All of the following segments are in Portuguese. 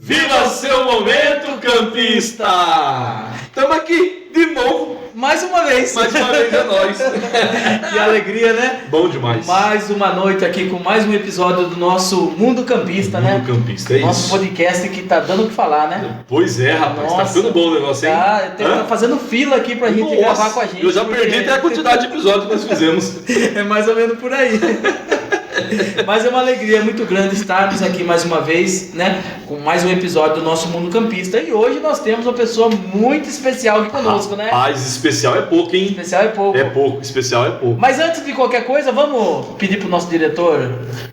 Viva seu momento, campista! Estamos aqui de novo. Mais uma vez É nós. Que alegria, né? Bom demais. Mais uma noite aqui com mais um episódio do nosso Mundo Campista, né? Mundo Campista, é nosso isso. podcast que tá dando o que falar, né? Pois é, rapaz. Tá ficando bom o negócio, hein? Tá fazendo fila aqui pra gente gravar com a gente. Eu já perdi até a quantidade de episódios que nós fizemos. É mais ou menos por aí. Mas é uma alegria muito grande estarmos aqui mais uma vez, né? Com mais um episódio do nosso Mundo Campista. E hoje nós temos uma pessoa muito especial aqui conosco, né? Rapaz, especial é pouco, hein? Especial é pouco. É pouco, especial é pouco. Mas antes de qualquer coisa, vamos pedir pro nosso diretor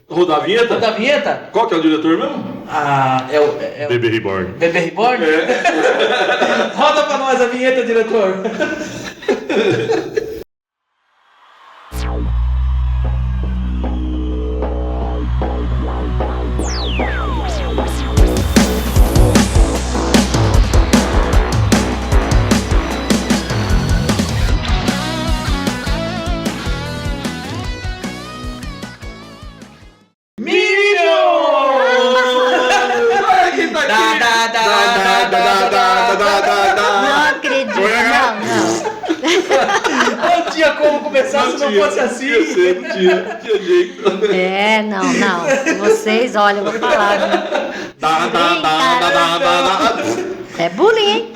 Rodar a vinheta? rodar a vinheta? Qual que é o diretor mesmo? Ah, é o Bebê Reborn. Bebê Reborn? É. Roda pra nós a vinheta, diretor. Não acredito, não. Não tinha como começar se não fosse assim. Não tinha jeito. Não. Vocês, olha, eu vou falar, né? É bullying, hein?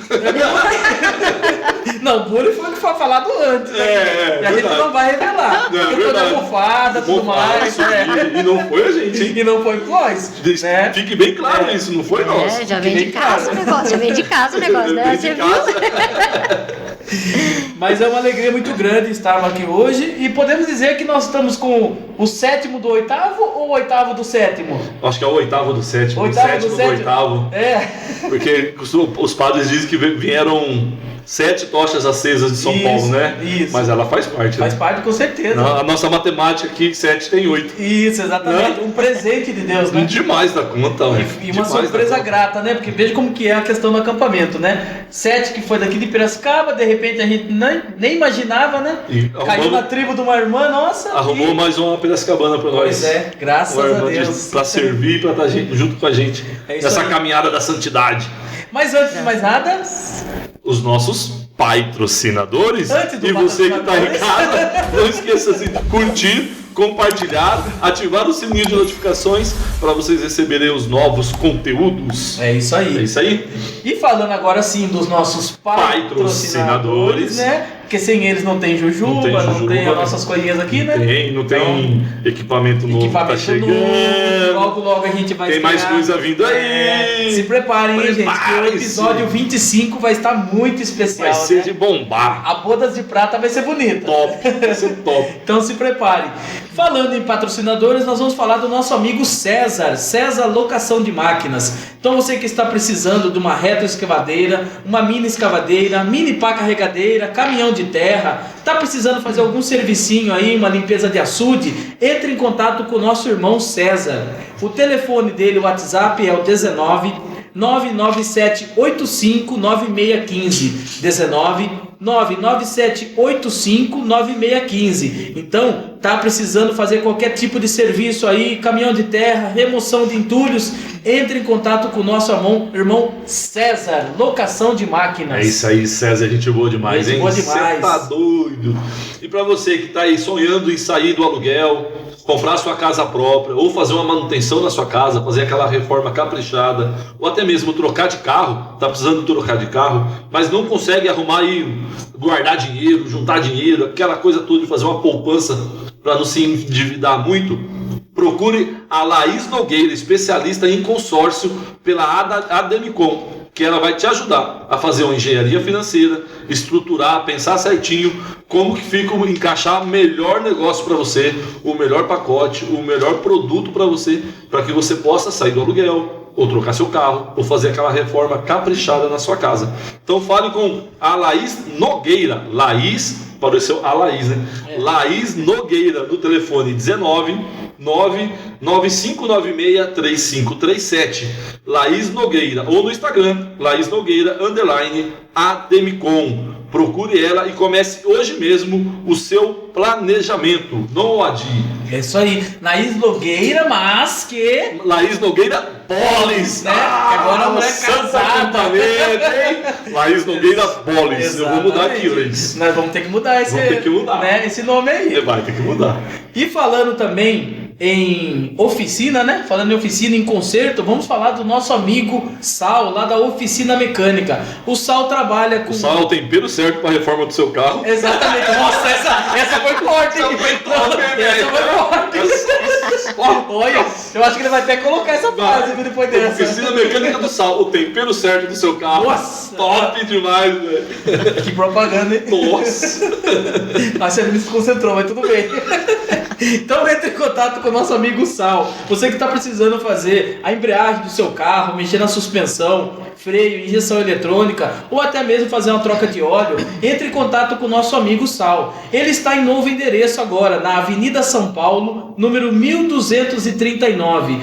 Não, bullying foi o que foi falado antes. É, e a gente verdade. não vai revelar. Não, é Porque toda verdade. bufada, tudo mais. E não foi a gente, hein? E não foi nós. Né? Fique bem claro isso, não foi nós. É, já vem Que de nem casa o negócio, já vem de casa o negócio, né? Vem Você de viu? casa. Mas é uma alegria muito grande estarmos aqui hoje. E podemos dizer que nós estamos com o 7º do 8º ou o 8º do 7º? Acho que é o 8º do 7º, o 8º do 7º do 7º. 8º. É. Porque os padres dizem que vieram 7 tochas acesas de São Isso, Paulo, né? isso. Mas ela faz parte, Faz né? parte com certeza. A nossa matemática aqui, 7 tem 8. Isso, exatamente. Um presente de Deus, né? Demais da conta, E velho. uma Demais surpresa da conta. grata, né? Porque veja como que é a questão do acampamento, né? 7 que foi daqui de Piracicaba, de repente a gente nem imaginava, né? E Caiu na tribo de uma irmã, nossa. arrumou mais uma Piracicabana pra nós. Pois é, graças Uma a irmã Deus. pra servir, pra estar junto com a gente. É isso Nessa aí. caminhada da santidade. Mas antes de mais nada, Os nossos patrocinadores. Antes do E você que está em patrocinadores. casa, não esqueça de curtir, compartilhar, ativar o sininho de notificações para vocês receberem os novos conteúdos. é isso aí. É isso aí? E falando agora sim dos nossos patrocinadores, Patrocinadores. né? Porque sem eles não tem Jujuba, Não tem Jujuba, as nossas coisinhas aqui, né? Não tem equipamento novo que tá Equipamento chegando. novo, logo a gente vai Tem mais estrear. coisa vindo aí. Se preparem, hein, gente, que o Prepare-se. episódio 25 vai estar muito especial, Vai ser né? de bombar. A Bodas de Prata vai ser bonita. Top. Vai ser top. Então se preparem. Falando em patrocinadores, nós vamos falar do nosso amigo César Locação de Máquinas. Então você que está precisando de uma retroescavadeira, uma mini escavadeira, mini pá carregadeira, caminhão de terra, está precisando fazer algum servicinho aí, uma limpeza de açude, entre em contato com o nosso irmão César. O telefone dele, o WhatsApp é o 19 99785 9615 19 99785 9615. Então, tá precisando fazer qualquer tipo de serviço aí, caminhão de terra, remoção de entulhos, entre em contato com o nosso irmão César, Locação de Máquinas. É isso aí, César, gente boa demais, Gente hein? boa demais. Você tá doido. E pra você que tá aí sonhando em sair do aluguel, comprar sua casa própria, ou fazer uma manutenção na sua casa, fazer aquela reforma caprichada, ou até mesmo trocar de carro, tá precisando trocar de carro, mas não consegue arrumar aí, guardar dinheiro, juntar dinheiro, aquela coisa toda de fazer uma poupança para não se endividar muito, procure a Laís Nogueira, especialista em consórcio pela Ademicon, que ela vai te ajudar a fazer uma engenharia financeira, estruturar, pensar certinho como que fica, encaixar o melhor negócio para você, o melhor pacote, o melhor produto para você, para que você possa sair do aluguel, ou trocar seu carro, ou fazer aquela reforma caprichada na sua casa. Então fale com a Laís Nogueira, Laís, pareceu a Laís, né? Laís Nogueira, no telefone 19 995963537. Laís Nogueira, ou no Instagram, Laís Nogueira _ Ademicon. procure ela e comece hoje mesmo o seu planejamento. Não o adie. É isso aí. Laís Nogueira, mas que... Laís Nogueira Boles, né? Agora a mulher casada. Laís Nogueira Boles. Eu vou mudar aqui, Laís. Nós vamos ter que mudar esse, Vamos ter que mudar. Né, esse nome aí. Vai ter que mudar. E falando também em oficina, né? Falando em oficina, em concerto, vamos falar do nosso amigo Sal, lá da Oficina Mecânica. O Sal trabalha com... O Sal é o tempero certo para a reforma do seu carro. Exatamente. Nossa, essa foi forte, hein? Essa foi forte. Olha, eu acho que ele vai até colocar essa frase depois dessa. Oficina Mecânica do Sal, o tempero certo do seu carro. Nossa! Top demais, velho. Que propaganda, hein? Nossa! Mas você me desconcentrou, mas tudo bem. Então entre em contato com o nosso amigo Sal. Você que está precisando fazer a embreagem do seu carro, mexer na suspensão, freio, injeção eletrônica ou até mesmo fazer uma troca de óleo, entre em contato com o nosso amigo Sal. Ele está em novo endereço agora, na Avenida São Paulo, número 1239.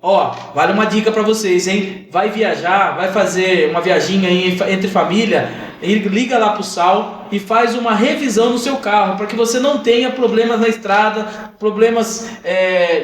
Ó, vale uma dica para vocês, hein? Vai viajar, vai fazer uma viaginha aí entre família, liga lá pro Sal e faz uma revisão no seu carro, para que você não tenha problemas na estrada, problemas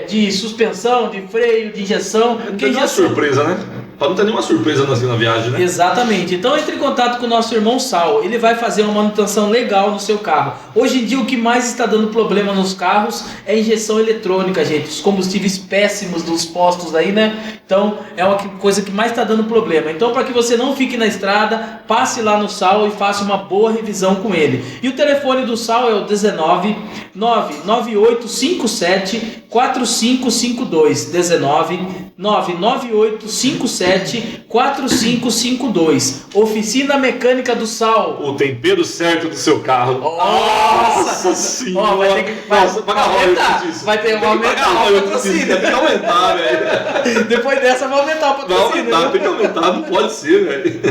de suspensão, de freio, de injeção. Não tem nenhuma surpresa, né? Para não ter nenhuma surpresa na viagem, né? Exatamente. Então entre em contato com o nosso irmão Sal. Ele vai fazer uma manutenção legal no seu carro. Hoje em dia o que mais está dando problema nos carros é a injeção eletrônica, gente. Os combustíveis péssimos dos postos aí, né? Então é uma coisa que mais está dando problema. Então para que você não fique na estrada, passe lá no Sal e faça uma boa revisão com ele. E o telefone do Sal é o 19 99857 4552. 19 99857 4552. Oficina Mecânica do Sal. O tempero certo do seu carro. Nossa senhora! Vai ter que pagar aumentar. Vai ter que aumentar o patrocínio. Tem que aumentar, velho. Depois dessa vai aumentar o patrocínio. Tem que aumentar, não pode ser, velho.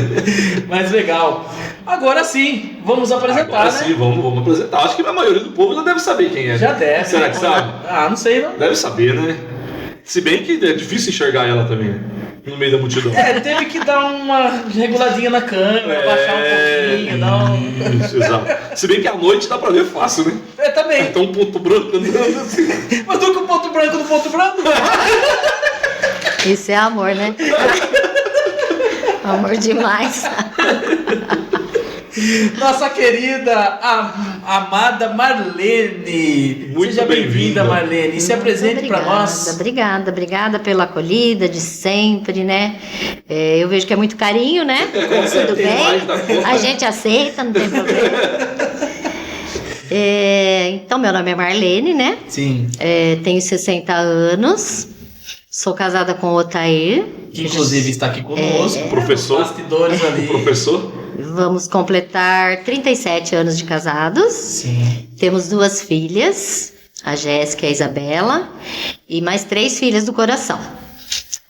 Mas legal. Agora sim, vamos apresentar, Agora né? sim, vamos apresentar. Acho que a maioria do povo já deve saber quem é. Já deve. Será que sabe? Não sei não. Deve saber, né? Se bem que é difícil enxergar ela também, né? No meio da multidão. Teve que dar uma reguladinha na câmera, baixar um pouquinho, dar um... Isso, exato. Se bem que à noite dá pra ver fácil, né? Também. Então um ponto branco andando assim. Mas tô com o ponto branco no ponto branco. Isso é amor, né? Amor demais. Nossa querida, amada Marlene. Muito Seja bem-vinda, Marlene. E se apresente para nós. Obrigada pela acolhida de sempre, né? Eu vejo que é muito carinho, né? Tudo bem. A gente aceita, não tem problema. Então, meu nome é Marlene, né? Sim. Tenho 60 anos. Sou casada com o Otair. Que inclusive está aqui conosco. Professor. Bastidores ali. Professor. Vamos completar 37 anos de casados. Sim. Temos 2 filhas, a Jéssica e a Isabela, e mais 3 filhas do coração,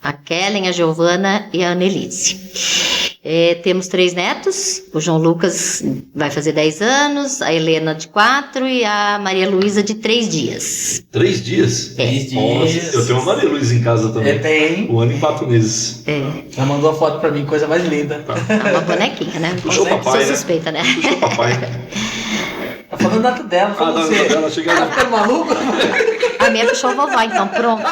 a Kellen, a Giovana e a Annelise. Temos 3 netos, o João Lucas vai fazer 10 anos, a Helena de 4 e a Maria Luísa de 3 dias. 3 dias? 3 dias. Nossa, eu tenho uma Maria Luísa em casa também. Tem. 1 ano e 4 meses. Ela mandou uma foto pra mim, coisa mais linda. Uma bonequinha, né? Puxou o papai, Sou suspeita, né? Puxou o papai. Tá falando da dela, falando da você. dela, chega Tá lá. ficando maluco? A minha puxou vovó, então pronto.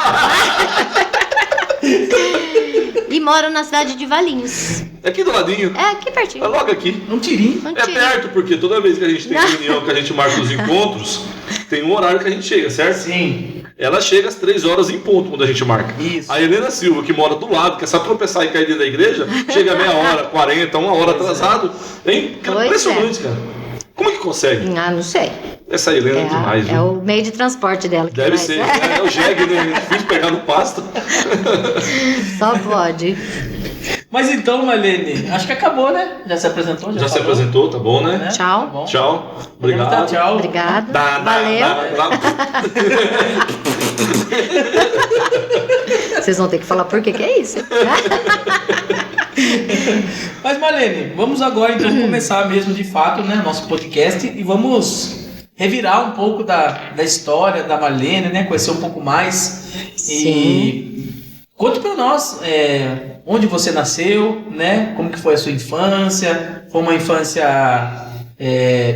E moro na cidade de Valinhos. É aqui do ladinho. É aqui pertinho. É logo aqui. Um tirinho. Não É tira. perto, porque toda vez que a gente tem reunião, que a gente marca os encontros, tem um horário que a gente chega, certo? Sim. Ela chega às 3 horas em ponto quando a gente marca. Isso. A Helena Silva, que mora do lado, que é só tropeçar e cair dentro da igreja, chega meia hora, 40, 1 hora atrasado. É impressionante, cara. Como é que consegue? Não sei. Essa Helena é demais, É viu? o meio de transporte dela. Que Deve mais. ser. É o jegue, né? É difícil pegar no pasto. Só pode. Mas então, Marlene, acho que acabou, né? Já se apresentou? Já se falou, apresentou, tá bom, né? né? Tchau. Tá bom. Tchau. Podemos Obrigado. dar tchau. Obrigada. Valeu. Vocês vão ter que falar por que é isso. Mas Marlene, vamos agora então começar mesmo de fato, né, nosso podcast e vamos revirar um pouco da história da Marlene, né, conhecer um pouco mais. Sim. E conte para nós onde você nasceu, né, como que foi a sua infância, foi uma infância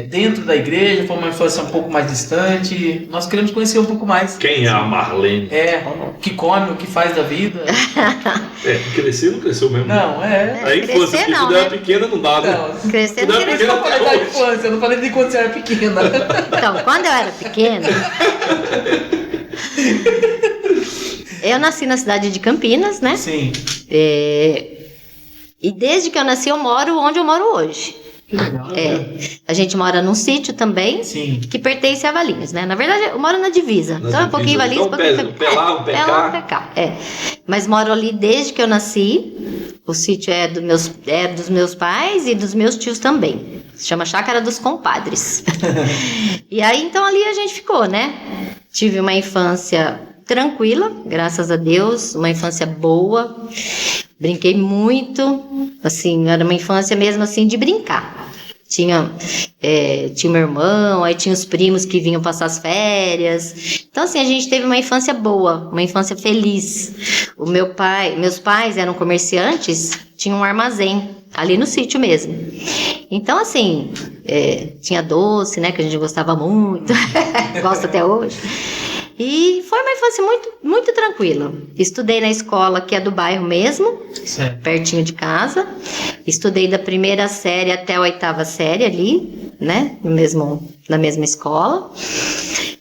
dentro da igreja, foi uma infância um pouco mais distante. Nós queremos conhecer um pouco mais. Quem é a Marlene? O que come, o que faz da vida. Cresceu, não cresceu mesmo. Não, A infância, porque quando era pequena não dá, né? Crescer não cresceu. Eu falei da infância, eu não falei de quando você era pequena. Então, quando eu era pequena, eu nasci na cidade de Campinas, né? Sim. E desde que eu nasci, eu moro onde eu moro hoje. Que legal. A gente mora num sítio também, Sim. que pertence a Valinhos, né? Na verdade, eu moro na divisa. Então é um pouquinho Valinhos, então, um pé lá, um pé cá. Mas moro ali desde que eu nasci. O sítio é dos meus pais e dos meus tios também. Se chama Chácara dos Compadres. E aí, então, ali a gente ficou, né? Tive uma infância tranquila, graças a Deus. Uma infância boa. Brinquei muito. Assim, era uma infância mesmo, assim, de brincar. Tinha meu irmão, aí tinha os primos que vinham passar as férias. Então, assim, a gente teve uma infância boa, uma infância feliz. Meus pais eram comerciantes, tinham um armazém ali no sítio mesmo. Então, assim, tinha doce, né, que a gente gostava muito, gosto até hoje. E foi uma infância muito, muito tranquila. Estudei na escola que é do bairro mesmo, Certo. pertinho de casa. Estudei da 1ª série até a 8ª série ali, né? Na mesma escola.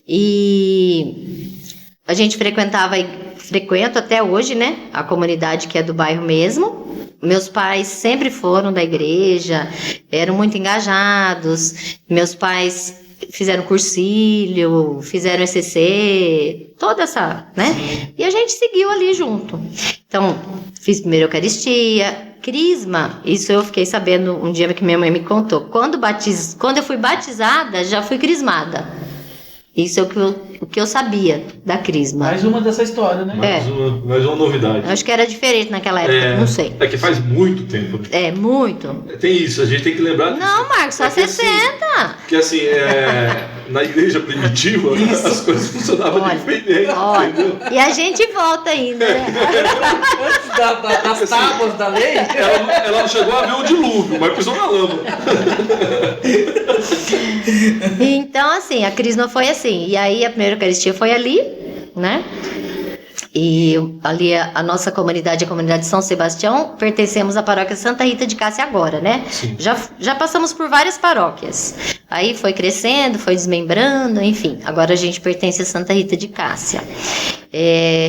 E a gente frequento até hoje, né? A comunidade que é do bairro mesmo. Meus pais sempre foram da igreja, eram muito engajados. Meus pais fizeram cursilho, fizeram ECC, toda essa, né? Sim. E a gente seguiu ali junto. Então, fiz primeira Eucaristia, Crisma, isso eu fiquei sabendo um dia que minha mãe me contou. Quando eu fui batizada, já fui crismada. Isso é o que eu sabia da Crisma. Mais uma dessa história, né? Mais uma novidade. Eu acho que era diferente naquela época, não sei. É que faz muito tempo. Muito. Tem isso, a gente tem que lembrar disso. Não, Marcos, só 60. Que assim, na igreja primitiva, as coisas funcionavam diferente, entendeu? E a gente volta ainda, né? Antes das tábuas da lei. Ela chegou a ver o dilúvio, mas pisou na lama. Então, assim, a Crisma foi assim. E aí a primeira Eucaristia foi ali, né? E ali a nossa comunidade, a comunidade de São Sebastião, pertencemos à paróquia Santa Rita de Cássia agora, né? Sim. Já passamos por várias paróquias. Aí foi crescendo, foi desmembrando, enfim. Agora a gente pertence a Santa Rita de Cássia.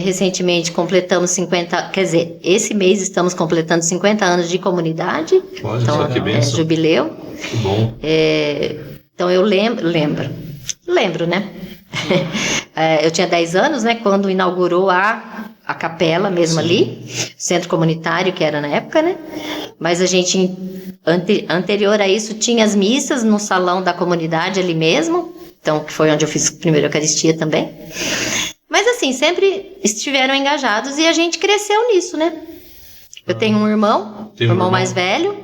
Recentemente completamos 50, quer dizer, esse mês estamos completando 50 anos de comunidade. Olha então, só que bênção. Jubileu. Que bom. Então eu lembro, né? Eu tinha 10 anos, né? Quando inaugurou a capela mesmo ali, centro comunitário que era na época, né? Mas a gente, anterior a isso, tinha as missas no salão da comunidade ali mesmo, então que foi onde eu fiz a primeira Eucaristia também. Mas assim, sempre estiveram engajados e a gente cresceu nisso, né? Eu tenho um irmão, mais velho,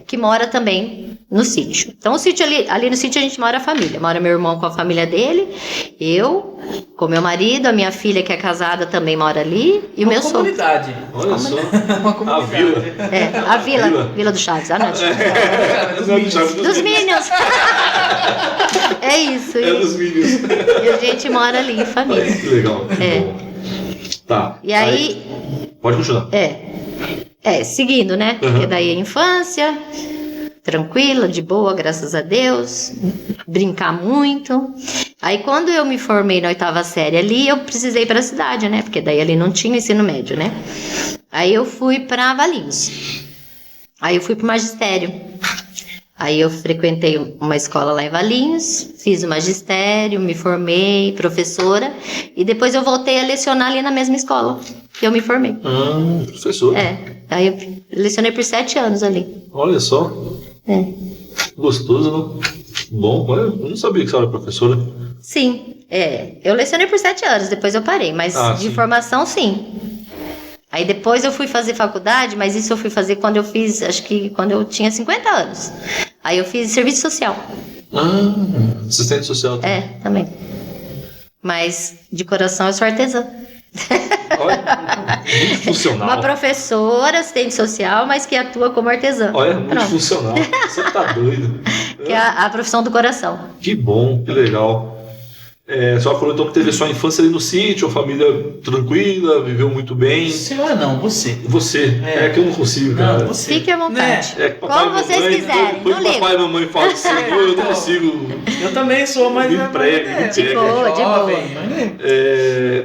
que mora também no sítio. Então o sítio ali no sítio a gente mora a família. Mora meu irmão com a família dele, eu com meu marido, a minha filha que é casada também mora ali e o meu sogro. Comunidade. Olha só. Uma comunidade. A vila. A Vila do Chaves, não. Dos Minions. É isso. Dos Minions. E a gente mora ali em família. Olha que legal. Bom. Tá. E aí... Pode continuar. Seguindo, né? Uhum. Porque daí a infância, tranquila, de boa, graças a Deus, brincar muito. Aí quando eu me formei na 8ª série ali, eu precisei ir para a cidade, né? Porque daí ali não tinha ensino médio, né? Aí eu fui para Valinhos. Aí eu fui para o magistério. Aí eu frequentei uma escola lá em Valinhos, fiz o magistério, me formei, professora, e depois eu voltei a lecionar ali na mesma escola que eu me formei. Professora. Aí eu lecionei por 7 anos ali. Olha só. Gostoso, não? Bom, eu não sabia que você era professora. Sim, eu lecionei por 7 anos, depois eu parei, mas de formação, sim. Aí depois eu fui fazer faculdade, mas isso eu fui fazer quando eu tinha 50 anos. Aí eu fiz serviço social. Assistente social. Também. Mas de coração eu sou artesã. Olha, muito funcional. Uma professora, assistente social, mas que atua como artesã. Olha, muito funcional. Você tá doido. que é a profissão do coração. Que bom, que legal. A senhora falou então que teve sua infância ali no sítio, a família tranquila, viveu muito bem. Senhora não, você. Você, é que eu não consigo, cara. Não, você. Fique à vontade. É que papai Como e vocês mamãe, quiserem, depois não que ligo. papai e mamãe falam assim, eu não consigo. Eu também sou, mas... Me emprega, me De pega. boa, de boa.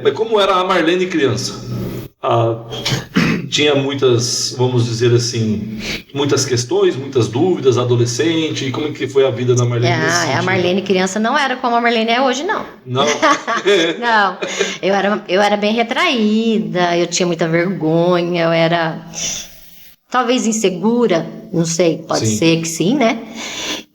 Mas como era a Marlene criança? Tinha muitas, vamos dizer assim, muitas questões, muitas dúvidas, adolescente, como que foi a vida da Marlene nesse A sentido? Marlene criança não era como a Marlene é hoje, não. Não? Não, eu era bem retraída, eu tinha muita vergonha, eu era talvez insegura, não sei, pode Sim. ser que sim, né?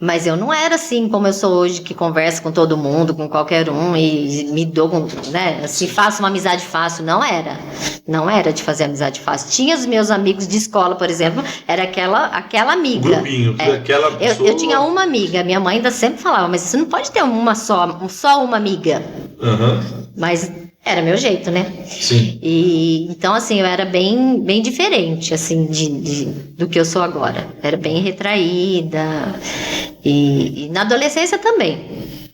Mas eu não era assim como eu sou hoje, que converso com todo mundo, com qualquer um e me dou, né? Assim, faço uma amizade fácil. Não era. Não era de fazer amizade fácil. Tinha os meus amigos de escola, por exemplo, era aquela amiga. Grupinho, aquela pessoa... Eu tinha uma amiga, minha mãe ainda sempre falava, mas você não pode ter só uma amiga. Aham. Mas era meu jeito, né? Sim. E então, assim, eu era bem, bem diferente, assim, do que eu sou agora. Era bem retraída. E na adolescência também.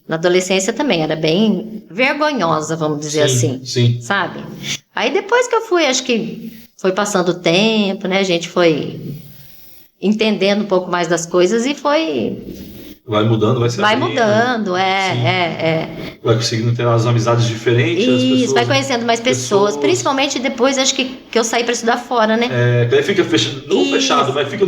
Na adolescência também, era bem vergonhosa, vamos dizer assim. Sim. Sabe? Aí depois que eu fui, acho que foi passando o tempo, né? A gente foi entendendo um pouco mais das coisas e foi... Vai mudando, vai se Vai abrindo. mudando, Vai conseguindo ter as amizades diferentes. as Isso, pessoas, vai conhecendo mais pessoas, principalmente depois, acho que eu saí para estudar fora, né? Que aí fica fechado, não Isso. fechado, mas fica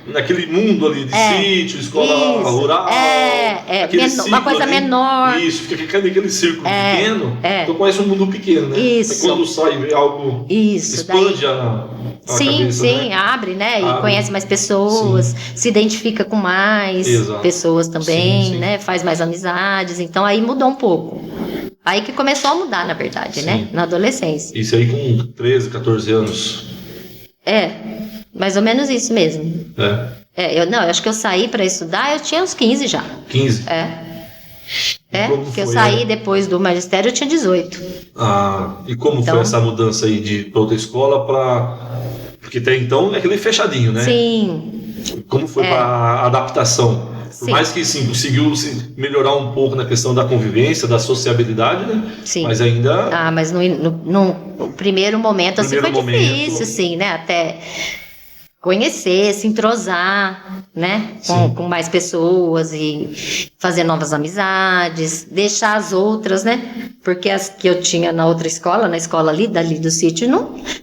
naquele mundo ali de sítio, escola Isso. rural. aquele Uma círculo coisa ali. menor. Isso, fica naquele círculo pequeno. Então conhece um mundo pequeno, né? Isso. Aí quando sai vê algo, Isso, expande a Sim, cabeça, sim, né? abre, né? E Abre. conhece mais pessoas, se identifica com mais Exato. pessoas também, Sim. né? Faz mais amizades. Então aí mudou um pouco. Aí que começou a mudar, na verdade, Sim. né? Na adolescência. Isso aí com 13, 14 anos. Mais ou menos isso mesmo. Eu acho que eu saí para estudar, eu tinha uns 15 já. 15. Como Porque eu foi, saí depois do magistério, eu tinha 18. E como Então- foi essa mudança aí de pra outra escola para... Porque até então é aquele fechadinho, né? Sim, Como foi para a adaptação? Por Sim. mais que sim, conseguiu melhorar um pouco na questão da convivência, da sociabilidade, né? sim. Mas ainda... Mas no primeiro momento, assim, Primeiro foi momento. difícil, assim, né? Até conhecer, se entrosar, né? Sim. Com mais pessoas e fazer novas amizades, deixar as outras, né? Porque as que eu tinha na outra escola, na escola ali, dali do sítio,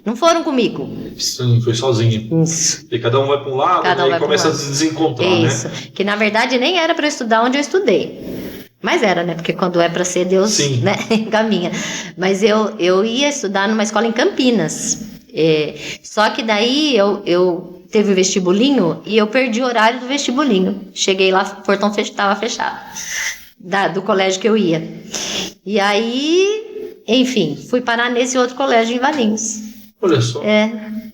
não foram comigo. Sim, foi sozinho. Isso. E cada um vai para um lado, Cada um e vai pra um começa a lado. se desencontrar, Isso. né? Que na verdade nem era para estudar onde eu estudei. Mas era, né? Porque quando é para ser, Deus, Sim. né? Encaminha. Mas eu ia estudar numa escola em Campinas. Só que daí eu teve o vestibulinho e eu perdi o horário do vestibulinho. Cheguei lá, o portão estava fechado. Do colégio que eu ia. E aí, enfim, fui parar nesse outro colégio em Valinhos. Olha só.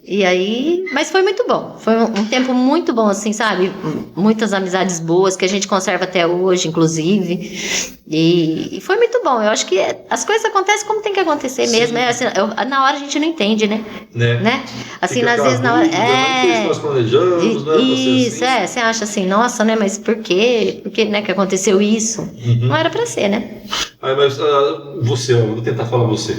E aí, mas foi muito bom. Foi um tempo muito bom, assim, sabe? Muitas amizades boas que a gente conserva até hoje, inclusive. E foi muito bom. Eu acho que as coisas acontecem como tem que acontecer mesmo. Assim, na hora a gente não entende, né? Assim, Fica às aquela vezes na hora. dúvida, mas foi isso que nós planejamos, né? Pra ser Isso, assim. você acha assim, nossa, né? Mas por quê? Por que, né, que aconteceu isso? Não era pra ser, né? Mas você, eu vou tentar falar você.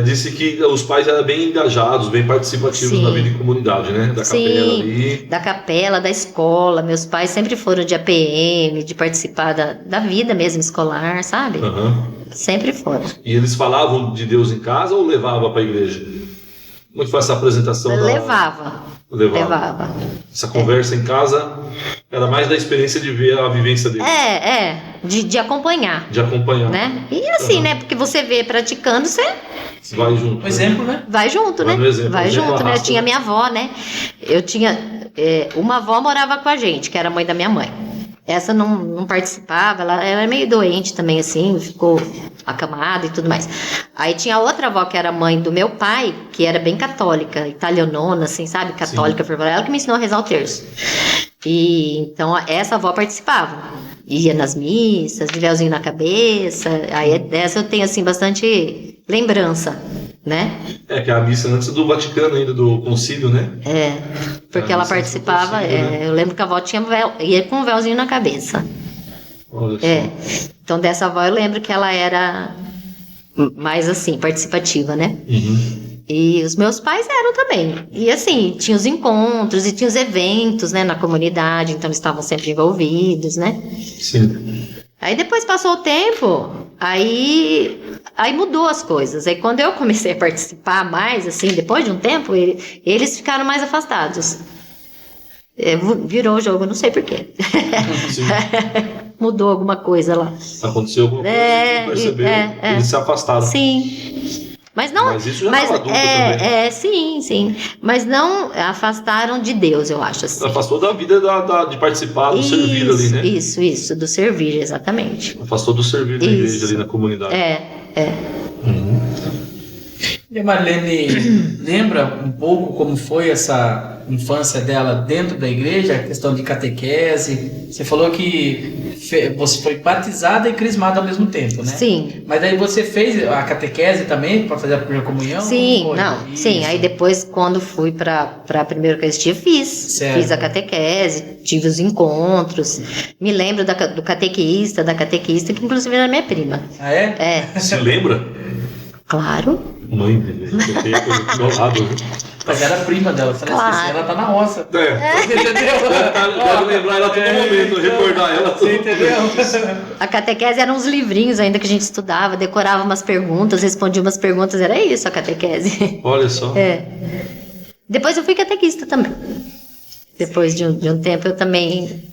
Disse que os pais eram bem engajados, bem participativos Sim. na vida em comunidade, né? Da capela ali. Da capela, da escola. Meus pais sempre foram de APM, de participar da vida mesmo escolar, sabe? Aham. Sempre foram. E eles falavam de Deus em casa ou levavam para a igreja? Como é que foi essa apresentação? Levava. Essa conversa em casa era mais da experiência de ver a vivência deles. De acompanhar. De acompanhar. Né? E assim, né? Porque você vê praticando, você Vai junto. Um exemplo, né? vai junto, Vai né? no exemplo, Vai o exemplo junto, né? Eu arrasta, tinha né? minha avó, né? Eu tinha... uma avó morava com a gente, que era a mãe da minha mãe. Essa não participava, ela era meio doente também, assim, ficou acamada e tudo mais. Aí tinha outra avó, que era mãe do meu pai, que era bem católica, italianona, assim, sabe? Católica, fervorosa. Ela que me ensinou a rezar o terço. E então essa avó participava. Ia nas missas, de véuzinho na cabeça. Aí dessa eu tenho, assim, bastante lembrança, né? Que a missa antes do Vaticano ainda, do concílio, né? Porque A ela missa participava, antes do concílio, né? eu lembro que a avó tinha ia com um véuzinho na cabeça. Olha só. Então dessa avó eu lembro que ela era mais assim, participativa, né? E os meus pais eram também. E assim, tinha os encontros e tinha os eventos, né, na comunidade, então eles estavam sempre envolvidos, né? Sim. Aí depois passou o tempo, aí mudou as coisas. Aí quando eu comecei a participar mais, assim, depois de um tempo, eles ficaram mais afastados. Virou o jogo, não sei porquê. Mudou alguma coisa lá. Aconteceu alguma coisa que não perceberam. Eles se afastaram. Sim. Mas não. Mas isso já estava adulto também. Sim. Mas não afastaram de Deus, eu acho assim. Afastou da vida de participar, do servir ali, né? Isso, do servir, exatamente. Afastou do servir da igreja ali na comunidade. E a Marlene lembra um pouco como foi essa infância dela dentro da igreja, a questão de catequese? Você falou que você foi batizada e crismada ao mesmo tempo, né? Sim. Mas daí você fez a catequese também para fazer a primeira comunhão? Sim, sim. Aí depois, quando fui para a primeira Eucaristia, fiz a catequese, tive os encontros. Me lembro do catequista, que inclusive era minha prima. Ah, é? Se lembra? Claro. Mãe dele, do meu lado. Mas era a prima dela, eu falei assim, ela tá na roça. Entendeu? Deve lembrar ela a todo momento, recordar ela todo momento. Entendeu? A catequese eram uns livrinhos ainda que a gente estudava, decorava umas perguntas, respondia umas perguntas, era isso a catequese. Olha só. Depois eu fui catequista também. Depois de um tempo eu também,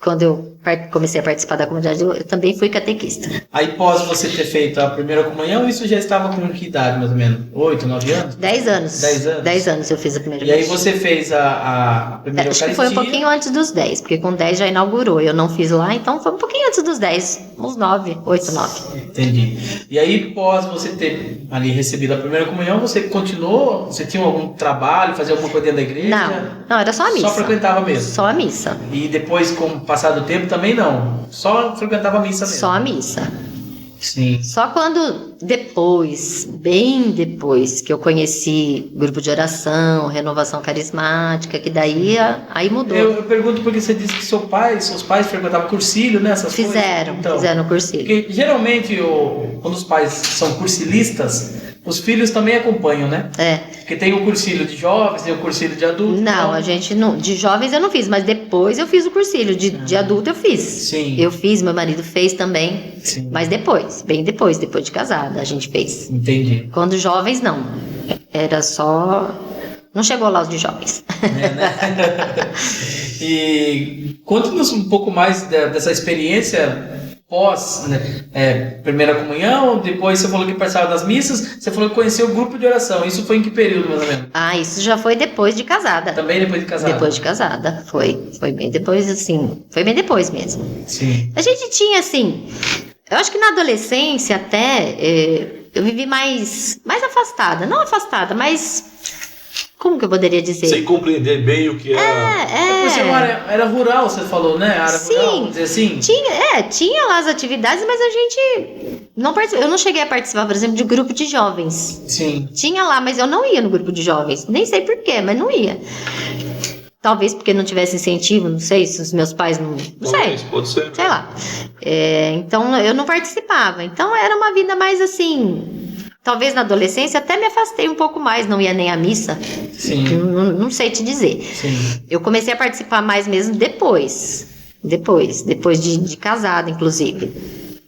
quando eu comecei a participar da comunidade, eu também fui catequista. Aí pós você ter feito a primeira comunhão, isso já estava com que idade mais ou menos? 8, 9 anos? 10 anos. 10 anos? 10 anos eu fiz a primeira E aí Eucaristia. você fez a primeira Acho que Eucaristia? foi um pouquinho antes dos 10, porque com 10 já inaugurou. Eu não fiz lá, então foi um pouquinho antes dos 10, uns 9, 8, 9. Entendi. E aí, pós você ter ali recebido a primeira comunhão, você continuou? Você tinha algum trabalho, fazia alguma coisa dentro da igreja? Não, era só a missa. Só frequentava mesmo? Só a missa. E depois, com o passar do tempo, também não? Só frequentava a missa mesmo? Só a missa. Sim. Só quando depois, bem depois, que eu conheci grupo de oração, renovação carismática, que daí aí mudou. Eu pergunto porque você disse que seus pais frequentavam cursilho, né? Essas Fizeram coisas. cursilho. Porque geralmente, quando os pais são cursilistas, os filhos também acompanham, né? Porque tem o cursilho de jovens, tem o cursilho de adultos. Não, a gente não. De jovens eu não fiz, mas depois eu fiz o cursilho. De adulto eu fiz. Sim. Eu fiz, meu marido fez também. Sim. Mas depois, bem depois de casada, a gente fez. Entendi. Quando jovens, não. Era só. Não chegou lá os de jovens. Né? E conte-nos um pouco mais dessa experiência pós, né? Primeira comunhão, depois você falou que participava das missas, você falou que conheceu o grupo de oração. Isso foi em que período, mais ou menos? Isso já foi depois de casada. Também depois de casada? Depois de casada, foi bem depois, assim, foi bem depois mesmo. Sim. A gente tinha, assim, eu acho que na adolescência até, eu vivi mais afastada, não afastada, mas, como que eu poderia dizer? Sem compreender bem o que era. Você era rural, você falou, né? Área rural, vamos dizer assim? Tinha lá as atividades, mas a gente não participava. Eu não cheguei a participar, por exemplo, de grupo de jovens. Sim. Tinha lá, mas eu não ia no grupo de jovens. Nem sei porquê, mas não ia. Talvez porque não tivesse incentivo, não sei, se os meus pais não sei. Pode ser. Sei lá. Então, eu não participava. Então, era uma vida mais assim... Talvez na adolescência até me afastei um pouco mais, não ia nem à missa. Sim. Não sei te dizer. Sim. Eu comecei a participar mais mesmo depois de casada, inclusive.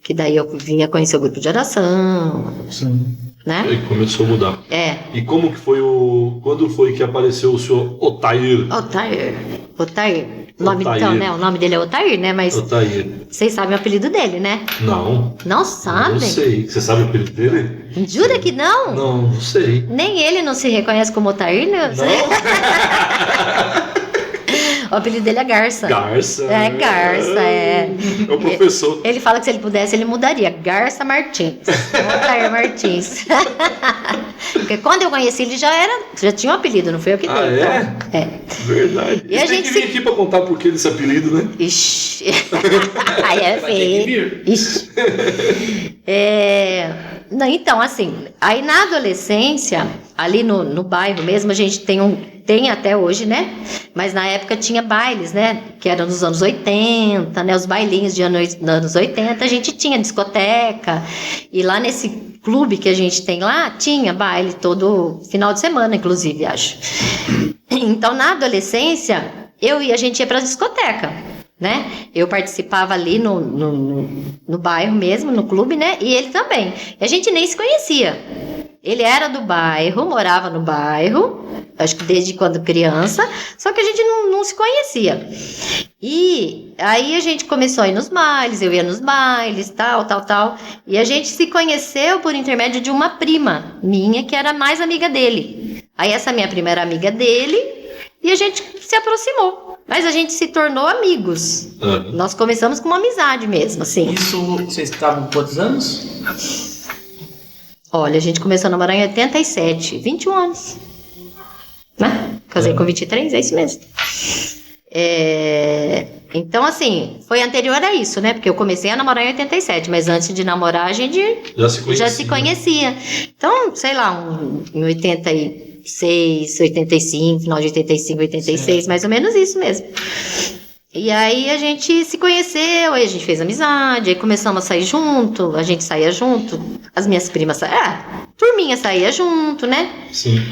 Que daí eu vinha conhecer o grupo de oração. Sim. Né? E começou a mudar. E como que foi quando foi que apareceu o senhor Otair? Otair. Então, né? O nome dele é Otair, né? Mas Otair. vocês sabem o apelido dele, né? Não. Não sabem? Não sei. Você sabe o apelido dele? Jura que não? Não sei. Nem ele não se reconhece como Otair, né? Não? O apelido dele é Garça. Garça. Garça, É o professor. Ele fala que se ele pudesse, ele mudaria. Garça Martins. Otair Martins. Porque quando eu conheci ele já tinha um apelido, não foi eu que dei. É? Verdade. E a gente tem que vir aqui pra contar por que desse apelido, né? Ixi. Aí é feio. Ixi. Não, então, assim, aí na adolescência, ali no bairro mesmo, a gente tem até hoje, né? Mas na época tinha bailes, né? Que eram nos anos 80, né? Os bailinhos de anos 80, a gente tinha discoteca. E lá nesse clube que a gente tem lá, tinha baile todo final de semana, inclusive, acho. Então, na adolescência, a gente ia pra discoteca, né? Eu participava ali no bairro mesmo, no clube, né? E ele também. E a gente nem se conhecia. Ele era do bairro, morava no bairro, acho que desde quando criança, só que a gente não se conhecia. E aí a gente começou a ir nos bailes, eu ia nos bailes, tal. E a gente se conheceu por intermédio de uma prima minha, que era mais amiga dele. Aí essa minha prima era amiga dele e a gente se aproximou. Mas a gente se tornou amigos. Nós começamos com uma amizade mesmo, assim. Isso, vocês estavam com quantos anos? Olha, a gente começou a namorar em 87, 21 anos. Né? Casei com 23, é isso mesmo. Então, assim, foi anterior a isso, né? Porque eu comecei a namorar em 87, mas antes de namorar a gente já se conhecia. Então, sei lá, em 86, 85, final de 85, 86, certo. Mais ou menos isso mesmo. E aí a gente se conheceu, aí a gente fez amizade, aí começamos a sair junto, a gente saía junto, as minhas primas turminha saía junto, né? Sim.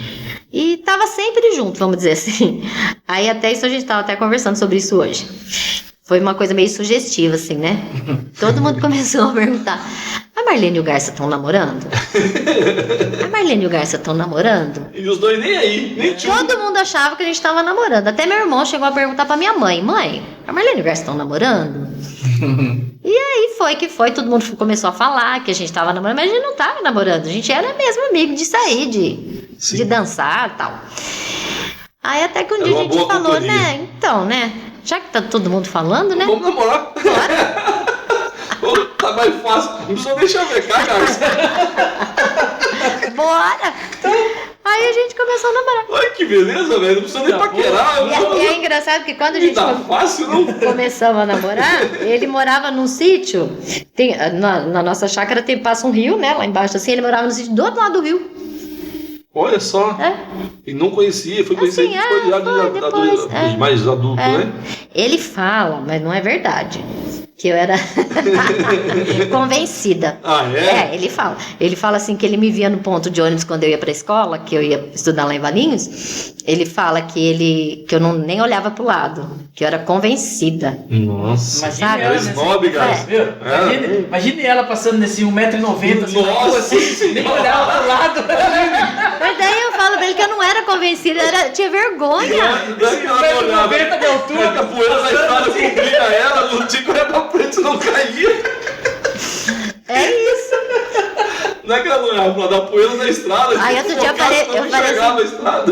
E tava sempre junto, vamos dizer assim. Aí até isso a gente tava até conversando sobre isso hoje. Foi uma coisa meio sugestiva, assim, né? Todo mundo começou a perguntar: a Marlene e o Garça estão namorando? A Marlene e o Garça estão namorando? E os dois nem aí, nem tinham. Todo mundo achava que a gente tava namorando. Até meu irmão chegou a perguntar pra minha mãe: mãe, a Marlene e o Garça estão namorando? E aí foi, todo mundo começou a falar que a gente tava namorando, mas a gente não tava namorando. A gente era mesmo amigo de sair, de dançar e tal. Aí até que um dia a gente falou, companhia. Né? Então, né? Já que tá todo mundo falando, né? Vamos namorar. Bora. Tá mais fácil. Não precisa nem chavecar, cara. Bora! Aí a gente começou a namorar. Olha que beleza, velho. Não precisa nem paquerar. E é engraçado que quando a gente fácil, não? começamos a namorar, ele morava num sítio. Na nossa chácara passa um rio, né? Lá embaixo assim, ele morava no sítio do outro lado do rio. Olha só. E não conhecia, foi conhecer depois de mais adulto, né? Ele fala, mas não é verdade, que eu era convencida. Ah, é? Ele fala. Ele fala assim que ele me via no ponto de ônibus quando eu ia pra escola, que eu ia estudar lá em Valinhos. Ele fala que eu nem olhava pro lado, que eu era convencida. Nossa. Imagina ela, snob, cara. Imagine ela passando nesse 1,90m assim, nossa, assim, nem olhava pro lado. Mas daí eu falo pra ele que eu não era convencida, tinha vergonha. Não é que ela não olhava. 1,90m de altura. A poeira da estrada cobria ela, não tinha que olhar pra frente, não caía. É isso. Não é que ela não olhava pro lado da poeira da estrada. Aí outro dia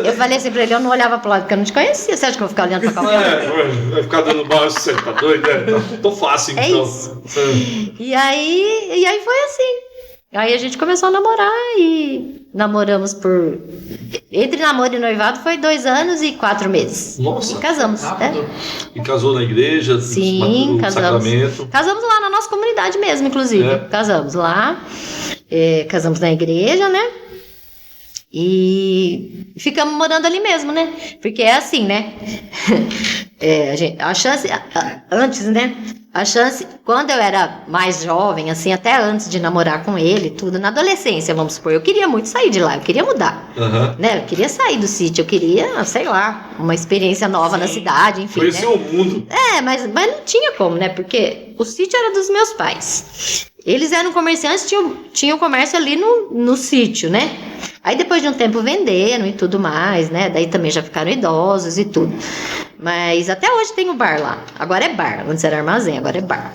eu falei assim pra ele, eu não olhava pro lado porque eu não te conhecia. Você acha que eu vou ficar olhando pra cá? Vai ficar dando barro, você tá doido, né? Tô fácil, então. É isso. E aí foi assim. Aí a gente começou a namorar e namoramos entre namoro e noivado foi 2 anos e 4 meses. Nossa. E casamos. E casou na igreja? Sim, casamos. Sacramento. Casamos lá na nossa comunidade mesmo, inclusive. Casamos lá. Casamos na igreja, né? E ficamos morando ali mesmo, né? Porque é assim, né? A chance, antes, né? A chance, quando eu era mais jovem, assim, até antes de namorar com ele, tudo, na adolescência, vamos supor, eu queria muito sair de lá, eu queria mudar, né? Eu queria sair do sítio, eu queria, sei lá, uma experiência nova na cidade, enfim, conhecer o mundo. Mas não tinha como, né? Porque o sítio era dos meus pais. Eles eram comerciantes, tinham comércio ali no sítio, né? Aí depois de um tempo venderam e tudo mais, né? Daí também já ficaram idosos e tudo. Mas até hoje tem o bar lá. Agora é bar. Antes era armazém, agora é bar.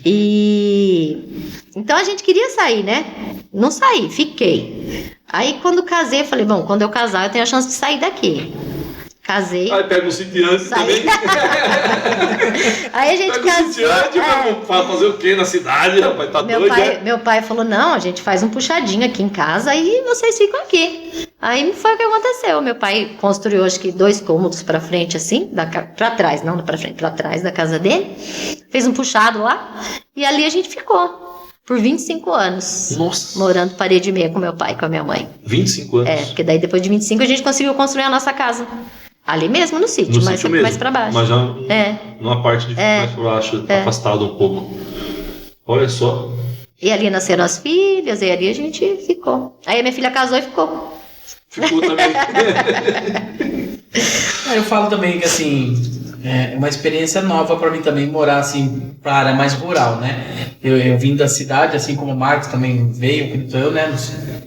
E então a gente queria sair, né? Não saí, fiquei. Aí quando casei, eu falei, bom, quando eu casar eu tenho a chance de sair daqui. Casei. Aí pega um sitiante também. Aí a gente pega um sitiante, vai fazer o quê na cidade, rapaz? Tá doido, Meu pai falou, não, a gente faz um puxadinho aqui em casa e vocês ficam aqui. Aí foi o que aconteceu. Meu pai construiu, acho que 2 cômodos pra frente, assim, pra trás, não pra frente, pra trás da casa dele. Fez um puxado lá e ali a gente ficou. por 25 anos. Nossa. Morando parede e meia com meu pai e com a minha mãe. 25 anos. Porque daí depois de 25 a gente conseguiu construir a nossa casa. Ali mesmo no sítio, No mas sítio mais mesmo, pra baixo. Mas já numa parte mais pra baixo, afastado um pouco. Olha só. E ali nasceram as filhas, e ali a gente ficou. Aí a minha filha casou e ficou. Ficou também. Eu falo também que assim, é uma experiência nova para mim também morar assim para área mais rural, né? Eu vim da cidade, assim como o Marcos também veio, acredito eu, né,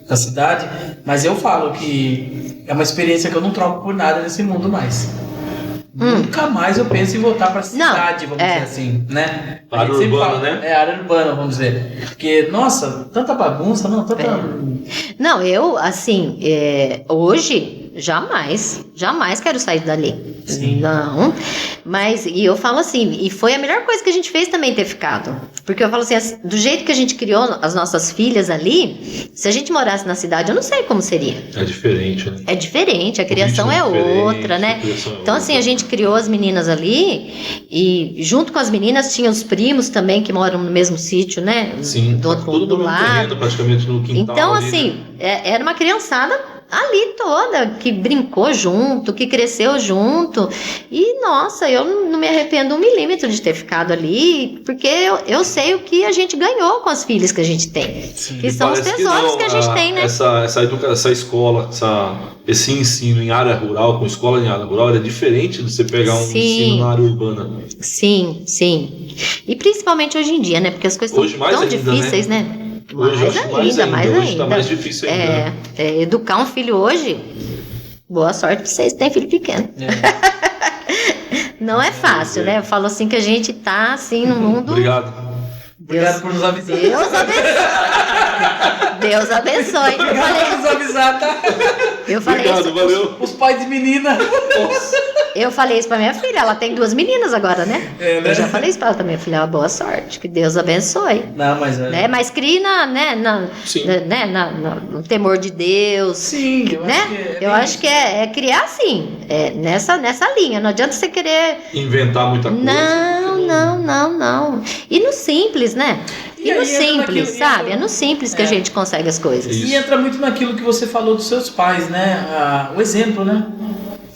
da cidade, mas eu falo que é uma experiência que eu não troco por nada nesse mundo mais. Nunca mais eu penso em voltar para a cidade, vamos dizer assim, né? A Área gente sempre urbana, fala, né? É, área urbana, vamos dizer. Porque, nossa, tanta bagunça, não, tanta... Não, eu, assim, hoje, jamais quero sair dali. Sim. Não, mas, e eu falo assim, e foi a melhor coisa que a gente fez também ter ficado. Porque eu falo assim, do jeito que a gente criou as nossas filhas ali, se a gente morasse na cidade, eu não sei como seria. É diferente, né? É diferente, a O criação ritmo é diferente, outra, né? a criação é Então, assim, a gente criou as meninas ali e junto com as meninas tinha os primos também que moram no mesmo sítio, né? Sim, do outro tudo do no mesmo lado. terreno, praticamente no quintal. Então, ali, assim, né? era uma criançada ali toda, que brincou junto, que cresceu junto. E, nossa, eu não me arrependo 1 milímetro de ter ficado ali, porque eu sei o que a gente ganhou com as filhas que a gente tem. Sim. Que são os Parece tesouros não, que a gente tem, né? Essa escola, esse ensino em área rural, com escola em área rural, é diferente de você pegar um Sim. ensino na área urbana. Sim, sim. E principalmente hoje em dia, né? Porque as coisas Hoje estão mais tão ainda, difíceis, né? Hoje eu acho mais ainda. Hoje tá mais difícil ainda. Educar um filho hoje, boa sorte pra vocês que têm filho pequeno. Não é fácil, né? Eu falo assim que a gente tá assim no mundo. Obrigado. Obrigado por nos avisar. Deus abençoe. Obrigado por nos avisar, tá? Eu falei Obrigado, isso. valeu. Os pais de menina. Eu falei isso pra minha filha, ela tem 2 meninas agora, né? É, né? Eu já falei isso pra ela também, eu falei, boa sorte, que Deus abençoe. Não, mas Né? Mas crie Sim. no temor de Deus. Sim, eu Né? acho que é Eu acho que é criar assim, nessa linha. Não adianta você querer. Inventar muita coisa. Não. E no simples, né? E E no aí entra simples, naquilo- sabe? É no simples que a gente consegue as coisas. Isso. E entra muito naquilo que você falou dos seus pais, né? O exemplo, né?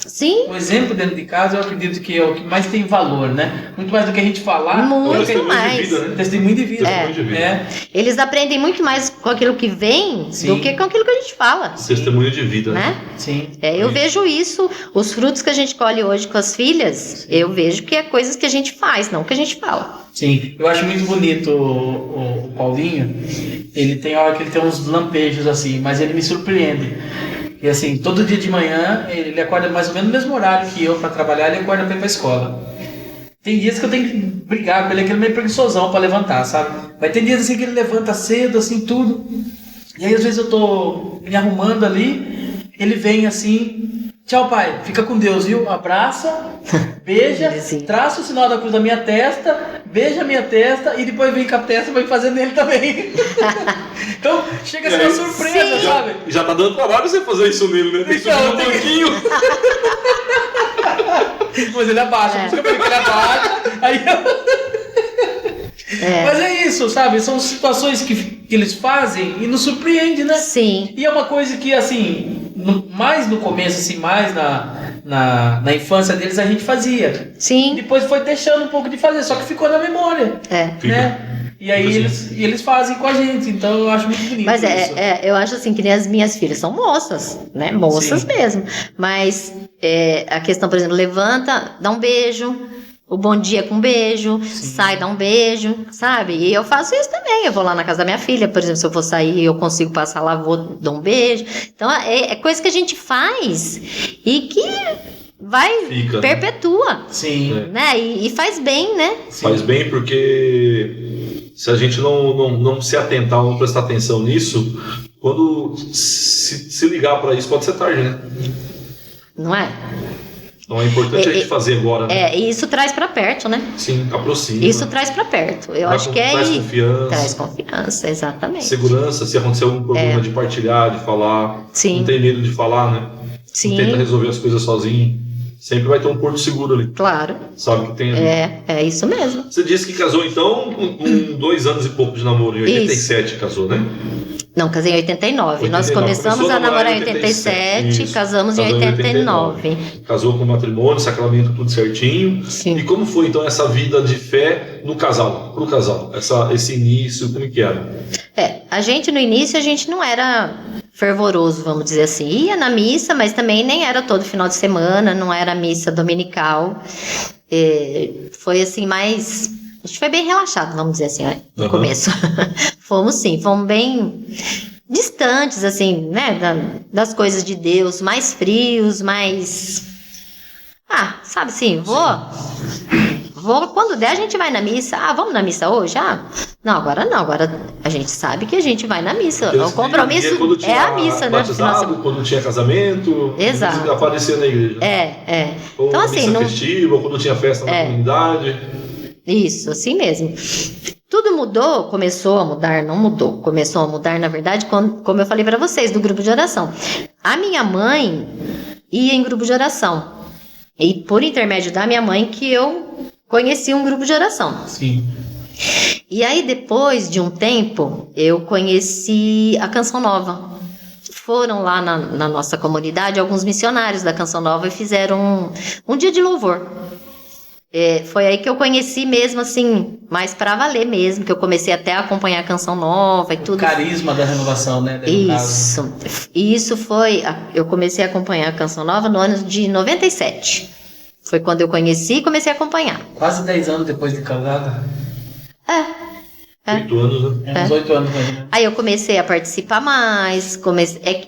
Sim, O exemplo dentro de casa eu acredito que é o que mais tem valor, né? Muito mais do que a gente falar. Muito é o que a gente- mais. De vida, né? Testemunho de vida. Testemunho de vida. É. eles aprendem muito mais com aquilo que vem Sim. do que com aquilo que a gente fala, Testemunho de vida. né? Sim. Eu vejo isso, os frutos que a gente colhe hoje com as filhas, eu vejo que é coisas que a gente faz, não que a gente fala. Sim, eu acho muito bonito o Paulinho. Ele tem hora que ele tem uns lampejos assim, mas ele me surpreende. E assim, todo dia de manhã ele acorda mais ou menos no mesmo horário que eu para trabalhar, ele acorda para ir pra escola. Tem dias que eu tenho que brigar com ele, aquele meio preguiçosão para levantar, sabe? Mas tem dias assim que ele levanta cedo, assim, tudo. E aí às vezes eu tô me arrumando ali, ele vem assim, tchau pai, fica com Deus, viu? Abraça, beija, Sim. traça o sinal da cruz da minha testa, beija a minha testa e depois vem com a testa e vai fazer nele também. Então chega a ser uma surpresa, Sim. sabe? Já tá dando trabalho você fazer isso nele, né? Tem que Então, subir no tem que- banquinho. Mas ele abaixa, por isso que eu falei que ele abaixa. Aí Mas é isso, sabe? São situações que eles fazem e nos surpreende, né? Sim, E é uma coisa que, assim, mais no começo, assim, mais na infância deles a gente fazia. E sim, depois foi deixando um pouco de fazer, só que ficou na memória, Fica. né? E aí eles fazem com a gente, então eu acho muito bonito mas isso. eu acho assim que nem as minhas filhas são moças, né? Moças Sim. mesmo. Mas a questão, por exemplo, levanta, dá um beijo, o bom dia com um beijo, sai, dá um beijo, sabe? E eu faço isso também. Eu vou lá na casa da minha filha, por exemplo, se eu for sair, eu consigo passar lá, vou dar um beijo. Então é coisa que a gente faz e que vai, Fica, né? perpetua, Sim. né? E faz bem, né? Faz bem porque se a gente não se atentar, não prestar atenção nisso, quando se ligar para isso, pode ser tarde, né? Não é? Então é importante a gente fazer agora, né? E isso traz pra perto, né? Sim, aproxima. Isso traz pra perto. Eu acho que é traz aí. confiança. Traz confiança, exatamente. Segurança, se acontecer algum problema de partilhar, de falar. Sim. Não tem medo de falar, né? Sim. Não tenta resolver as coisas sozinho. Sempre vai ter um porto seguro ali. Claro. Sabe que tem ali. É isso mesmo. Você disse que casou então com 2 anos e pouco de namoro. Em 87 casou, né? Não, casei em 89. Nós começamos a namorar em 87, casamos em 89. Casou com matrimônio, sacramento, tudo certinho. Sim. E como foi então essa vida de fé no casal, pro casal? Esse início, como que era? A gente no início, a gente não era fervoroso, vamos dizer assim. Ia na missa, mas também nem era todo final de semana, não era missa dominical. Foi assim, mais... A gente foi bem relaxado, vamos dizer assim, no começo. Fomos bem distantes, assim, né, das coisas de Deus, mais frios, mais... sabe assim, vou, quando der a gente vai na missa. Vamos na missa hoje? Não, agora a gente sabe que a gente vai na missa. O compromisso é a missa, né? Batizado, quando tinha casamento, exato, aparecer na igreja. Ou então assim, missa festiva, ou quando tinha festa na comunidade. Isso, assim mesmo. Tudo mudou, começou a mudar, não mudou. Começou a mudar, na verdade, como eu falei para vocês, do grupo de oração. A minha mãe ia em grupo de oração. E por intermédio da minha mãe que eu conheci um grupo de oração. Sim. E aí, depois de um tempo, eu conheci a Canção Nova. Foram lá na nossa comunidade alguns missionários da Canção Nova e fizeram um dia de louvor. Foi aí que eu conheci mesmo, assim, mais pra valer mesmo, que eu comecei até a acompanhar a Canção Nova e tudo. O carisma da renovação, né? Isso foi... Eu comecei a acompanhar a Canção Nova no ano de 97. Foi quando eu conheci e comecei a acompanhar. Quase 10 anos depois de casada. 8 anos, né? Uns 8 anos aí, né? Aí eu comecei a participar mais.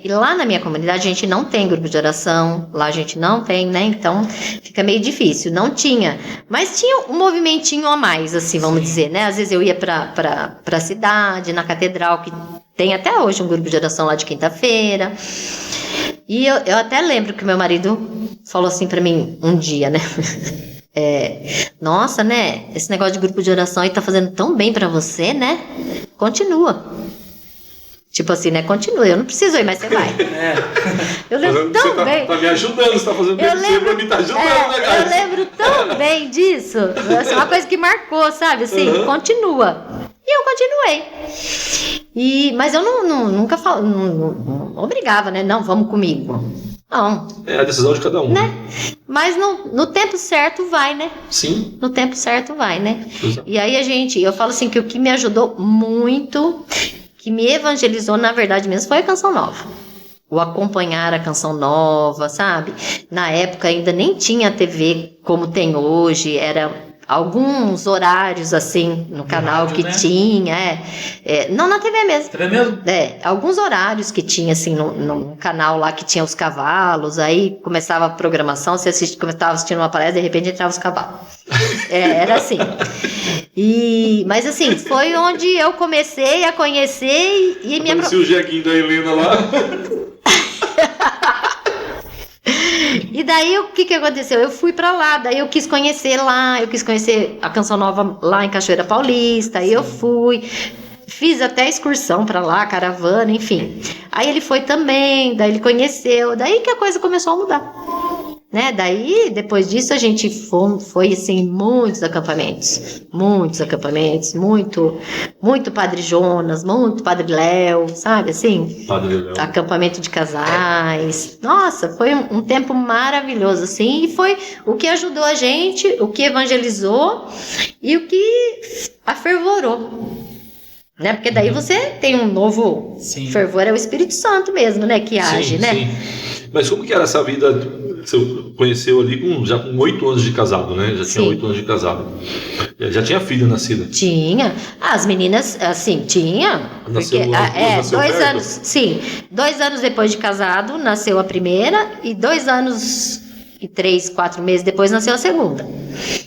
Lá na minha comunidade a gente não tem grupo de oração. Lá a gente não tem, né? Então fica meio difícil. Não tinha. Mas tinha um movimentinho a mais, assim, vamos dizer, né? Às vezes eu ia pra cidade, na catedral, que tem até hoje um grupo de oração lá de quinta-feira. E eu até lembro que meu marido falou assim pra mim um dia, né? Nossa, né? Esse negócio de grupo de oração aí tá fazendo tão bem pra você, né? Continua. Tipo assim, né? Continua. Eu não preciso ir, mas você vai. Eu lembro tão bem. Tá me ajudando, você tá fazendo bem pra mim, tá ajudando, né, guys? Eu lembro tão bem disso. É uma coisa que marcou, sabe? Assim, continua. E eu continuei. Mas eu nunca não obrigava, né? Não, vamos comigo. Não. É a decisão de cada um. Né? Mas no tempo certo vai, né? Sim. No tempo certo vai, né? Exato. E aí eu falo assim que o que me ajudou muito, que me evangelizou, na verdade mesmo, foi a Canção Nova. O acompanhar a Canção Nova, sabe? Na época ainda nem tinha TV como tem hoje, era alguns horários assim no canal rádio, que né? Tinha, não na TV mesmo. TV mesmo? Alguns horários que tinha assim no canal lá que tinha os cavalos, aí começava a programação, você estava assistindo uma palestra, de repente entrava os cavalos. Era assim. Mas assim, foi onde eu comecei a conhecer e me Apareceu o jeguinho da Helena lá. E daí o que aconteceu? Eu fui pra lá, daí eu quis conhecer a Canção Nova lá em Cachoeira Paulista, aí eu fui, fiz até excursão pra lá, caravana, enfim. Aí ele foi também, daí ele conheceu, daí que a coisa começou a mudar. Né? Daí, depois disso, a gente foi assim, muitos acampamentos, muito Padre Jonas, muito Padre Léo, sabe assim? Padre Léo. Acampamento de casais. Nossa, foi um tempo maravilhoso, assim, e foi o que ajudou a gente, o que evangelizou e o que afervorou. Né? Porque daí você tem um novo fervor, é o Espírito Santo mesmo, né? Que age, né? Sim. Mas como que era essa vida? Você conheceu ali já com 8 anos de casado, né? Já tinha 8 anos de casado. Já tinha filha nascida? Tinha. As meninas, assim, tinha. Nasceu porque, 2 anos. Sim. 2 anos depois de casado, nasceu a primeira. E 2 anos e 3, 4 meses depois nasceu a segunda.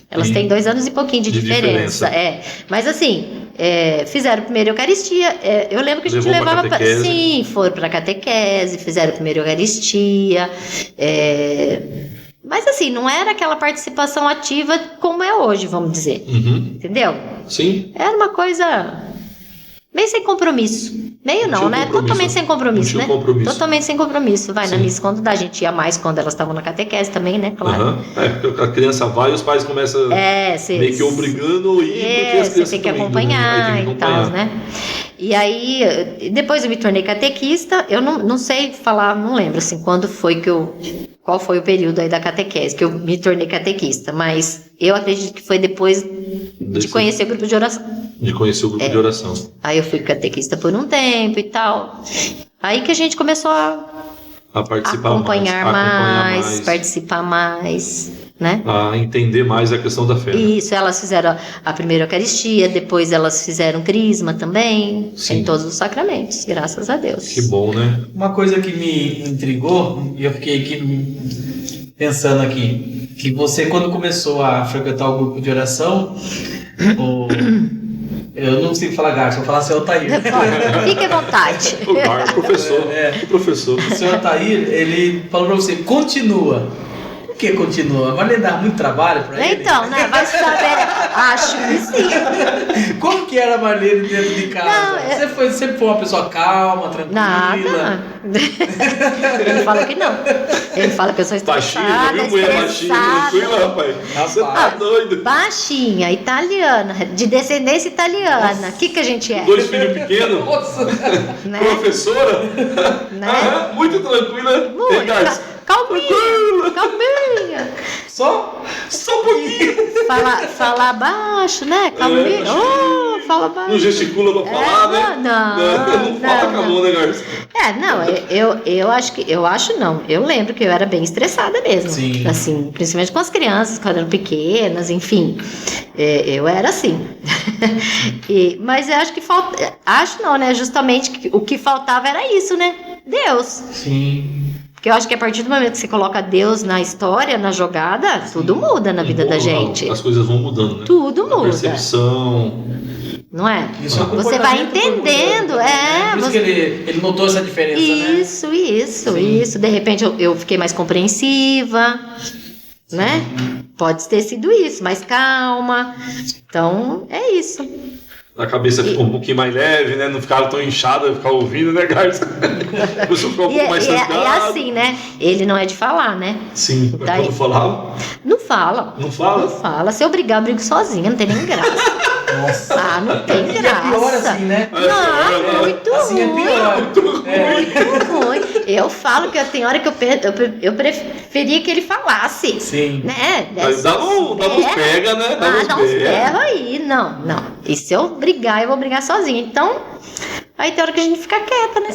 Elas têm 2 anos e pouquinho de diferença. Mas assim, fizeram a primeira Eucaristia. Eu lembro que a gente levava para. Sim, foram para catequese, fizeram a primeira Eucaristia. Mas assim, não era aquela participação ativa como é hoje, vamos dizer. Entendeu? Sim. Era uma coisa bem sem compromisso. Meio Não não, tinha né? compromisso. Totalmente sem compromisso, Não né? tinha compromisso. Totalmente sem compromisso. Vai na Sim. missa quando dá, a gente ia mais quando elas estavam na catequese também, né? Claro. Aham. Porque a criança vai e os pais começam meio que obrigando a ir, porque as você crianças tem que estão indo, né? acompanhar Aí tem que e tal, acompanhar. né? E aí, depois eu me tornei catequista. Eu não sei falar, não lembro assim, quando foi qual foi o período aí da catequese que eu me tornei catequista, mas eu acredito que foi depois de conhecer o grupo de oração. De conhecer o grupo de oração. Aí eu fui catequista por um tempo e tal. Aí que a gente começou A participar acompanhar mais, mais, participar mais, né? a entender mais a questão da fé. Isso, elas fizeram a primeira Eucaristia, depois elas fizeram Crisma também, Sim. em todos os sacramentos, graças a Deus. Que bom, né? Uma coisa que me intrigou, e eu fiquei aqui pensando aqui, que você quando começou a frequentar o grupo de oração, eu não consigo falar Garça, vou falar seu Altair. Fique à vontade. O professor. O professor. O senhor Altair, ele falou pra você, continua. Por que continua? Vai lhe dar muito trabalho pra ele? Então, né? Vai saber. Acho que sim. Como que era a Marlene dentro de casa? Não, Você sempre foi uma pessoa calma, tranquila? Nada. Ele fala que não. Ele fala que eu sou Baixinha, estressada, viu? Mulher baixinha, tranquila, rapaz. Você tá doido. Baixinha, italiana, de descendência italiana. O que a gente é? 2 filhos pequenos, Nossa! Né? professora, Né? muito tranquila. Muito. Hein, Garça? Calminha. Só? Só um pouquinho. Falar baixo, né? Calminha. Oh, fala baixo. Não gesticula pra falar, né? Não fala com a mão, né, Garça? Eu acho não. Eu lembro que eu era bem estressada mesmo. Sim. Assim, principalmente com as crianças, quando eram pequenas, enfim. Eu era assim. Mas eu acho que falta. Acho não, né? Justamente que o que faltava era isso, né? Deus. Sim. Porque eu acho que a partir do momento que você coloca Deus na história, na jogada, tudo muda na vida da gente. As coisas vão mudando, né? Tudo A muda. percepção. Não é? Isso é um Você vai comportamento que foi entendendo, mudando. Por isso você... que ele notou essa diferença, né? Isso. De repente eu fiquei mais compreensiva, né? Pode ter sido isso, mais calma. Então, é isso. A cabeça ficou um pouquinho mais leve, né? Não ficava tão inchada, ficar ouvindo, né, Garça? Você ficou um pouco mais E trancado. assim, né? Ele não é de falar, né? Sim, mas Daí- quando falava, Não fala. não fala? Não fala. Se eu brigar, eu brigo sozinha, não tem nem graça. Nossa. Ah, não tem E é graça. pior assim, né? Não, é muito Assim é ruim. pior. Muito ruim. Eu falo que tem hora que eu preferia que ele falasse. Sim. Né? Mas dava uns pega, né? Dá uns berros aí. Não. E se eu brigar, eu vou brigar sozinha. Então, aí tem hora que a gente fica quieta, né?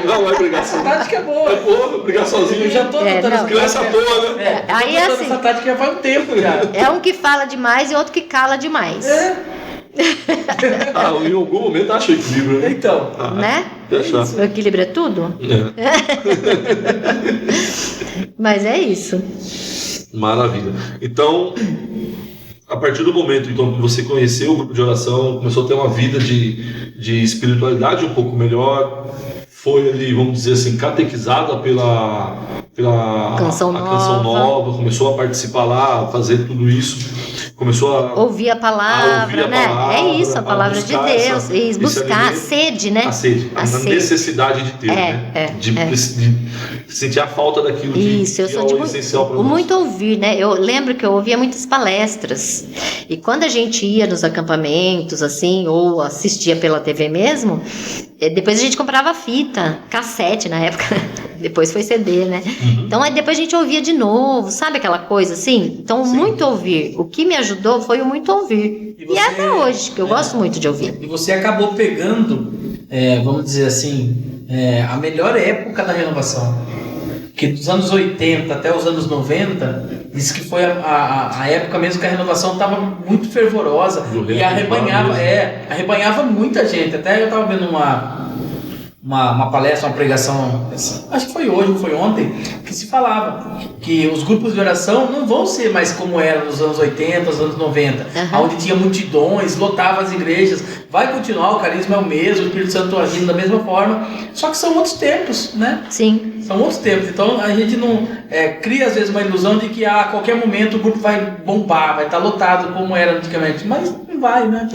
Não vai brigar Essa sozinho. tática é boa. É boa, brigar sozinho. Eu já tô É, adotando não. essa Criança tática. boa, né? Aí eu tô adotando assim- essa tática já faz um tempo já. É um que fala demais e outro que cala demais. Em algum momento acha equilíbrio, né? Então. Né? Deixa. O equilíbrio é tudo. Mas é isso. Maravilha. Então, a partir do momento então, que você conheceu o grupo de oração, começou a ter uma vida de espiritualidade um pouco melhor, foi ali, vamos dizer assim, catequizada pela Canção a Canção Nova, começou a participar lá, a fazer tudo isso, começou a Ouvir a palavra, ouvir a né? palavra, É isso, a palavra de buscar Deus. esse Isso, buscar a alimento. sede, né? A sede, a sede. necessidade de ter, né? De sentir a falta daquilo Isso, eu que sou é de o essencial para nós. muito ouvir, né? Eu lembro que eu ouvia muitas palestras. E quando a gente ia nos acampamentos, assim, ou assistia pela TV mesmo, depois a gente comprava fita, cassete na época, depois foi CD, né? Então aí depois a gente ouvia de novo, sabe aquela coisa assim? Então, muito ouvir. O que me ajudou foi o muito ouvir. E E, você- até hoje, que eu gosto muito de ouvir. E você acabou pegando, vamos dizer assim, a melhor época da renovação. Que dos anos 80 até os anos 90, disse que foi a época mesmo que a renovação estava muito fervorosa Do e arrebanhava muita gente. Até eu estava vendo uma palestra, uma pregação, acho que foi hoje, não foi ontem, que se falava que os grupos de oração não vão ser mais como eram nos anos 80, nos anos 90, onde tinha multidões, lotava as igrejas. Vai continuar, o carisma é o mesmo, o Espírito Santo agindo da mesma forma, só que são outros tempos, né? Sim. São outros tempos, então a gente não cria às vezes uma ilusão de que a qualquer momento o grupo vai bombar, vai estar lotado como era antigamente, mas não vai, né?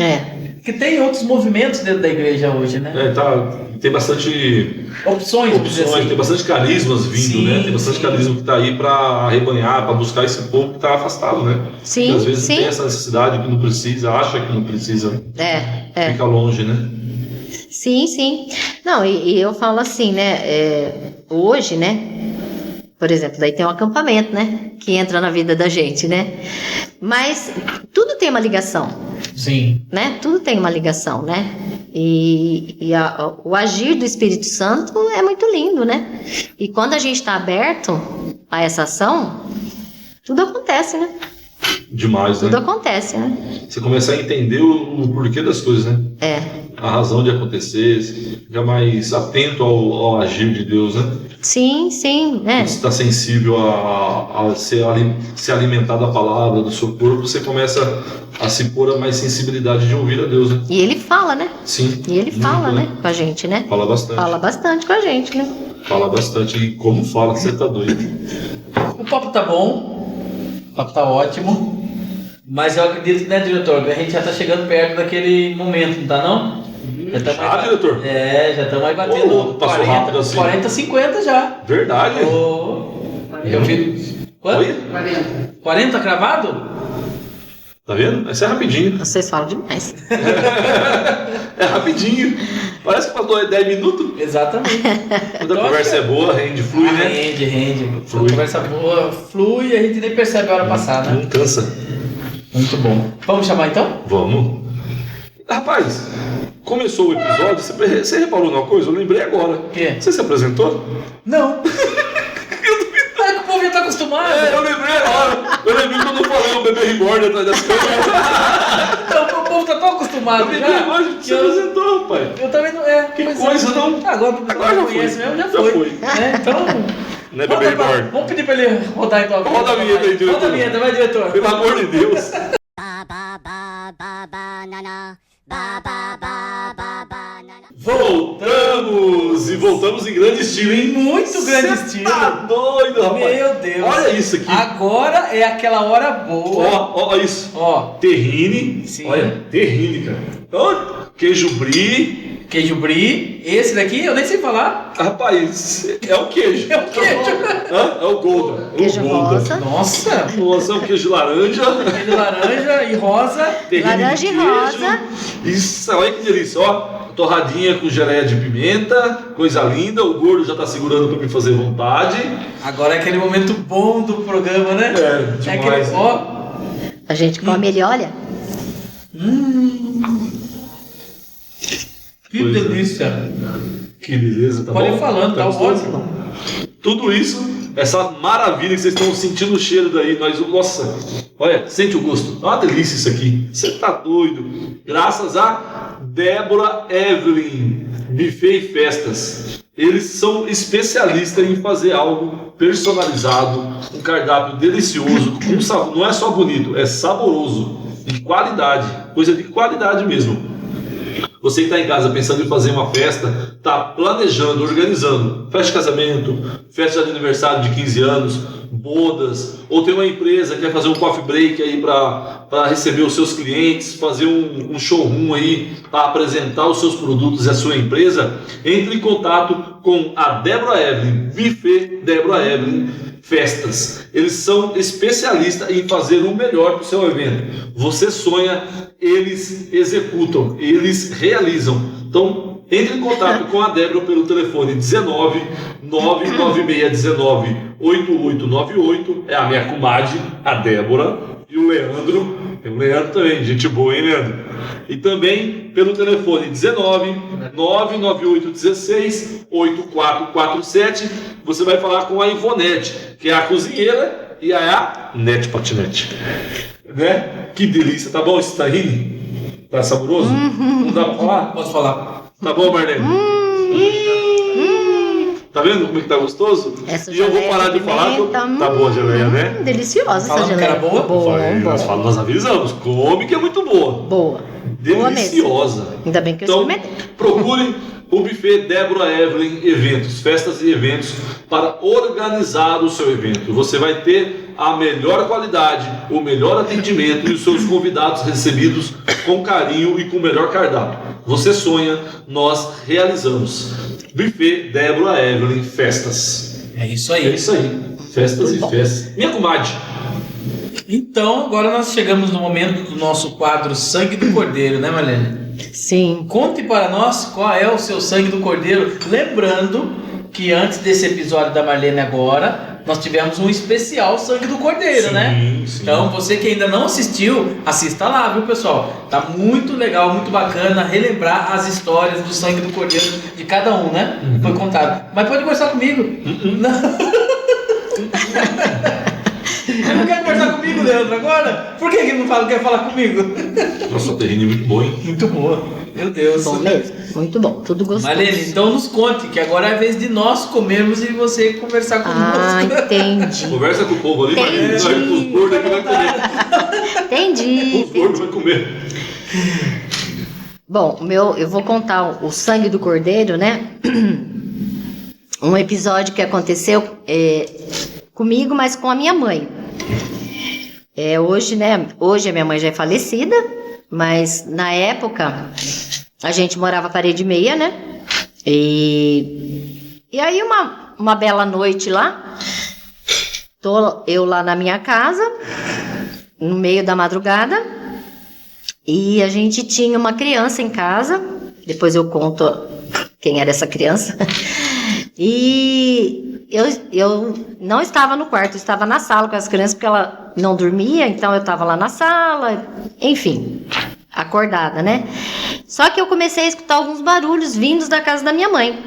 Que tem outros movimentos dentro da igreja hoje, né? Tem bastante Opções, vamos dizer assim. tem bastante carismas vindo, Sim, né? Tem bastante sim. carisma que está aí para arrebanhar, para buscar esse povo que está afastado, né? Sim, que às vezes sim. tem essa necessidade que não precisa, acha que não precisa, fica longe, né? Sim, sim. Não, e eu falo assim, né? Hoje, né? Por exemplo, daí tem um acampamento, né? Que entra na vida da gente, né? Mas tudo tem uma ligação, Sim. né? Tudo tem uma ligação, né? O agir do Espírito Santo é muito lindo, né? E quando a gente está aberto a essa ação, tudo acontece, né? Demais, Tudo né? acontece, né? Você começa a entender o porquê das coisas, né? A razão de acontecer, você fica mais atento ao agir de Deus, né? Sim, sim, né? Você está sensível a ser alimentado da palavra, do seu corpo, você começa a se pôr a mais sensibilidade de ouvir a Deus, né? E ele fala, né? Sim. E ele fala, muito, né? Com a gente, né? Fala bastante. Fala bastante com a gente, né? Fala bastante. E como fala, você tá doido. O papo tá bom, o papo tá ótimo, mas eu acredito, né, diretor, que a gente já tá chegando perto daquele momento, não tá não? Diretor? Já estamos aí batendo Ô, passou rápido assim. 40, 50 já. Verdade. Eu vi. Quanto? Oi? 40 cravado? Tá vendo? Isso é rapidinho. Vocês falam demais. É rapidinho. Parece que passou 10 minutos. Exatamente. Quando a conversa é boa, flui, né? Rende. Flui. A conversa boa, flui e a gente nem percebe a hora passar, né? Não cansa. Muito bom. Vamos chamar então? Vamos. Rapaz, começou o episódio, você reparou numa coisa? Eu lembrei agora. O quê? Você se apresentou? Não. É que o povo já tá acostumado. Eu lembrei agora. Eu lembrei quando eu falei o bebê reborn atrás das câmeras. Então, o povo tá tão acostumado Eu lembrei já. agora que você apresentou, rapaz. Eu também não. Que pois coisa, é. não? Agora o pessoal Agora já conhece foi. mesmo, já Já foi. foi. Né? Então. Não é bebê reborn. Vamos pedir pra ele rodar então. Roda a vinheta aí, diretor. Roda a vinheta, vai, diretor. Pelo amor de Deus. Voltamos! E voltamos em grande estilo, hein? Muito grande Cê estilo. Tá doido, rapaz. Meu Deus. Olha isso aqui. Agora é aquela hora boa. Ó isso. Ó. Terrine. Sim. Olha, terrine, cara. Ó, queijo brie. Queijo brie. Esse daqui eu nem sei falar. Rapaz, é o queijo. É o queijo. Hã? É o Golda. Queijo o Golda. rosa. Nossa. Nossa, é o queijo laranja. Queijo laranja e rosa. Terrine Laranja de e queijo. rosa. Isso, olha que delícia. Ó, torradinha com geleia de pimenta. Coisa linda. O gordo já tá segurando pra me fazer vontade. Agora é aquele momento bom do programa, né? É, demais. aquele, ó. A gente come ele, olha. Que Pois é. delícia. Que beleza, tá Pode bom? ir falando, tá gostoso? ótimo. Tudo isso, essa maravilha que vocês estão sentindo o cheiro daí, nossa, olha, sente o gosto. É uma delícia isso aqui. Você tá doido. Graças a Débora Evelyn, Buffet e Festas. Eles são especialistas em fazer algo personalizado, um cardápio delicioso, com sabor. Não é só bonito, é saboroso, de qualidade, coisa de qualidade mesmo. Você que está em casa pensando em fazer uma festa, está planejando, organizando festa de casamento, festa de aniversário de 15 anos, bodas, ou tem uma empresa que quer fazer um coffee break aí para receber os seus clientes, fazer um showroom aí para apresentar os seus produtos e a sua empresa, entre em contato com a Débora Evelyn, Buffet Débora Evelyn Festas. Eles são especialistas em fazer o melhor para o seu evento. Você sonha, eles executam, eles realizam. Então, entre em contato com a Débora pelo telefone 19 99619 8898. É a minha comadre, a Débora, e o Leandro. Tem o Leandro também, gente boa, hein, Leandro? E também pelo telefone 19 99816 8447. Você vai falar com a Ivonete, que é a cozinheira, e a Nete Patinete. Né? Que delícia, tá bom esse tahine? Tá saboroso? Não dá pra falar? Posso falar? Tá bom, Marlene? Tá vendo como é que tá gostoso? Essa E eu vou geleia parar de falar que pimenta, tá boa a geleia, né? Deliciosa essa Falando que geleia. era boa? Boa, Nós boa. falamos, nós avisamos. Come que é muito boa. Boa. Boa mesmo. Deliciosa. Ainda bem que eu Então, experimentei. procure O buffet Débora Evelyn Eventos, festas e eventos para organizar o seu evento. Você vai ter a melhor qualidade, o melhor atendimento e os seus convidados recebidos com carinho e com o melhor cardápio. Você sonha, nós realizamos. Buffet Débora Evelyn Festas. É isso aí. É isso aí. Festas e festas. Minha comadre. Então, agora nós chegamos no momento do nosso quadro Sangue do Cordeiro, né, Marlene? Sim. Conte para nós qual é o seu sangue do cordeiro. Lembrando que antes desse episódio da Marlene agora, nós tivemos um especial Sangue do Cordeiro, Sim, né? sim. Então, você que ainda não assistiu, assista lá, viu, pessoal? Tá muito legal, muito bacana relembrar as histórias do Sangue do Cordeiro de cada um, né? Foi contado. Mas pode conversar comigo. Não. Não quer conversar comigo, Leandro, agora? Por que não quer falar comigo? Nossa, terrine muito bom, hein? Muito boa. Meu Deus. Bom mesmo. Muito bom. Tudo gostoso. Marlene, então nos conte, que agora é a vez de nós comermos e você conversar conosco. Ah, entendi. Conversa com o povo ali, Marlene. Entendi. Os gordos aqui vai comer. Entendi. Os gordos vai comer. Bom, eu vou contar o sangue do cordeiro, né? Um episódio que aconteceu comigo, mas com a minha mãe. Hoje, né? Hoje a minha mãe já é falecida, mas na época a gente morava parede e meia, né? E aí uma bela noite lá, tô eu lá na minha casa, no meio da madrugada, e a gente tinha uma criança em casa. Depois eu conto quem era essa criança. E eu não estava no quarto, eu estava na sala com as crianças, porque ela não dormia, então eu estava lá na sala, enfim, acordada, né? Só que eu comecei a escutar alguns barulhos vindos da casa da minha mãe.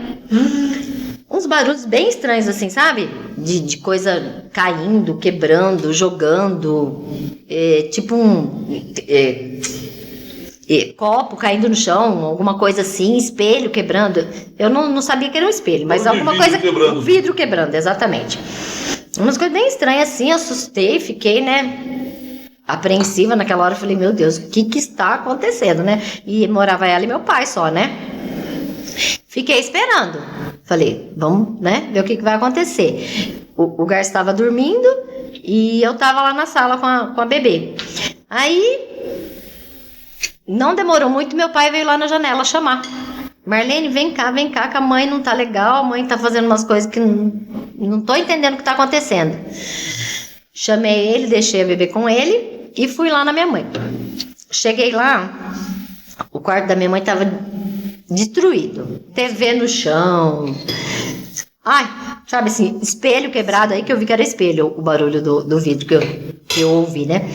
Uns barulhos bem estranhos, assim, sabe? De coisa caindo, quebrando, jogando, tipo copo caindo no chão, alguma coisa assim, espelho quebrando. Eu não sabia que era um espelho, mas alguma coisa. Quebrando. Um vidro quebrando, exatamente. Umas coisas bem estranhas assim, eu assustei, fiquei, né, apreensiva naquela hora. Eu falei, meu Deus, o que está acontecendo, né? E morava ela e meu pai só, né? Fiquei esperando. Falei, vamos, né, ver o que vai acontecer. O Garçom estava dormindo e eu estava lá na sala com a bebê. Aí não demorou muito, meu pai veio lá na janela chamar. Marlene, vem cá, que a mãe não tá legal, a mãe tá fazendo umas coisas que não tô entendendo o que tá acontecendo. Chamei ele, deixei a bebê com ele e fui lá na minha mãe. Cheguei lá, o quarto da minha mãe tava destruído. TV no chão. Ai, sabe assim, espelho quebrado, aí que eu vi que era espelho, o barulho do vidro que eu ouvi, né?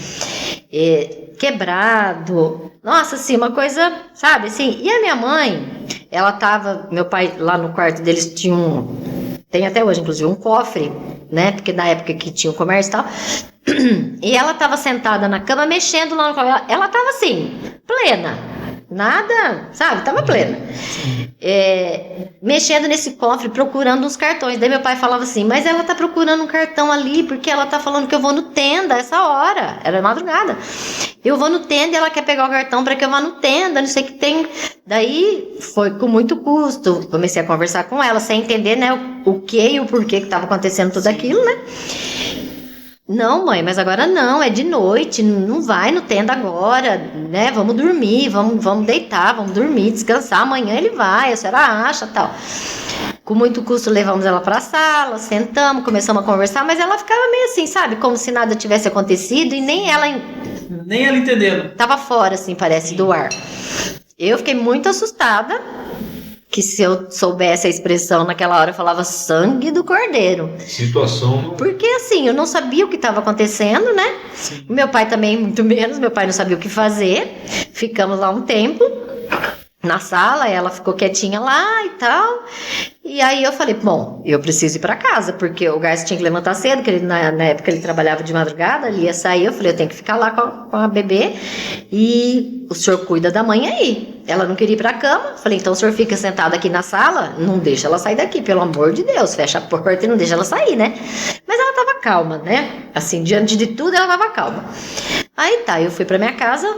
Quebrado. Nossa, assim, uma coisa, sabe, assim. E a minha mãe, ela tava, meu pai lá no quarto deles tinha tem até hoje, inclusive, um cofre, né, porque na época que tinha o comércio e tal, e ela tava sentada na cama, mexendo lá no cofre, ela tava assim, plena, nada, sabe, tava plena, mexendo nesse cofre, procurando uns cartões. Daí meu pai falava assim, mas ela tá procurando um cartão ali, porque ela tá falando que eu vou no Tenda essa hora, era madrugada, eu vou no Tenda e ela quer pegar o cartão para que eu vá no Tenda, não sei o que tem. Daí foi com muito custo, comecei a conversar com ela, sem entender, né, o que e o porquê que estava acontecendo tudo aquilo, né. Não, mãe, mas agora não, é de noite, não vai no Tenda agora, né, vamos dormir, vamos deitar, vamos dormir, descansar, amanhã ele vai, a senhora acha, tal. Com muito custo levamos ela para a sala, sentamos, começamos a conversar, mas ela ficava meio assim, sabe, como se nada tivesse acontecido e nem ela entendendo. Tava fora, assim, parece, do ar. Eu fiquei muito assustada, que se eu soubesse a expressão naquela hora, eu falava sangue do cordeiro. Situação. Porque, assim, eu não sabia o que estava acontecendo, né? Sim. Meu pai também, muito menos. Meu pai não sabia o que fazer. Ficamos lá um tempo na sala, ela ficou quietinha lá e tal. E aí eu falei, bom, eu preciso ir para casa, porque o Garçom tinha que levantar cedo, que ele, na época ele trabalhava de madrugada, ele ia sair. Eu falei, eu tenho que ficar lá com a bebê e o senhor cuida da mãe aí. Ela não queria ir pra cama. Falei, então o senhor fica sentado aqui na sala, não deixa ela sair daqui, pelo amor de Deus, fecha a porta e não deixa ela sair, né? Mas ela tava calma, né? Assim, diante de tudo ela tava calma. Aí tá, eu fui pra minha casa,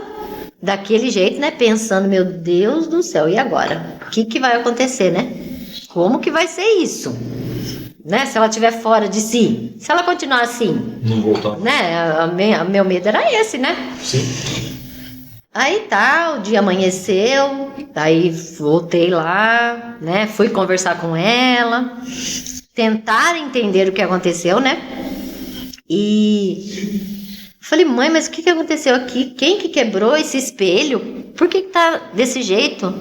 daquele jeito, né? Pensando, meu Deus do céu, e agora? O que vai acontecer, né? Como que vai ser isso? Né? Se ela estiver fora de si. Se ela continuar assim. Não voltar. Né? Meu medo era esse, né? Sim. Aí tá, o dia amanheceu, aí voltei lá, né? Fui conversar com ela, tentar entender o que aconteceu, né? E falei, mãe, mas o que aconteceu aqui? Quem que quebrou esse espelho? Por que tá desse jeito?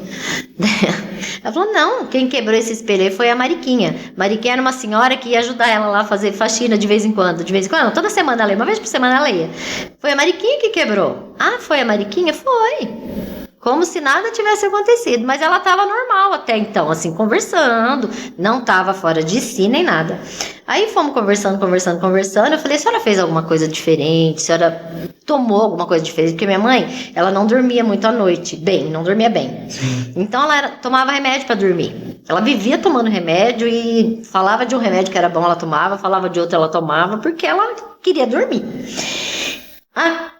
Ela falou, não, quem quebrou esse espelho aí foi a Mariquinha. Mariquinha era uma senhora que ia ajudar ela lá a fazer faxina de vez em quando. Toda semana ela ia, uma vez por semana ela ia. Foi a Mariquinha que quebrou. Ah, foi a Mariquinha? Foi. Como se nada tivesse acontecido, mas ela estava normal até então, assim, conversando, não estava fora de si nem nada. Aí fomos conversando, eu falei, a senhora fez alguma coisa diferente, a senhora tomou alguma coisa diferente? Porque minha mãe, ela não dormia muito à noite, não dormia bem. Sim. Então ela tomava remédio para dormir. Ela vivia tomando remédio e falava de um remédio que era bom, ela tomava, falava de outro, ela tomava, porque ela queria dormir.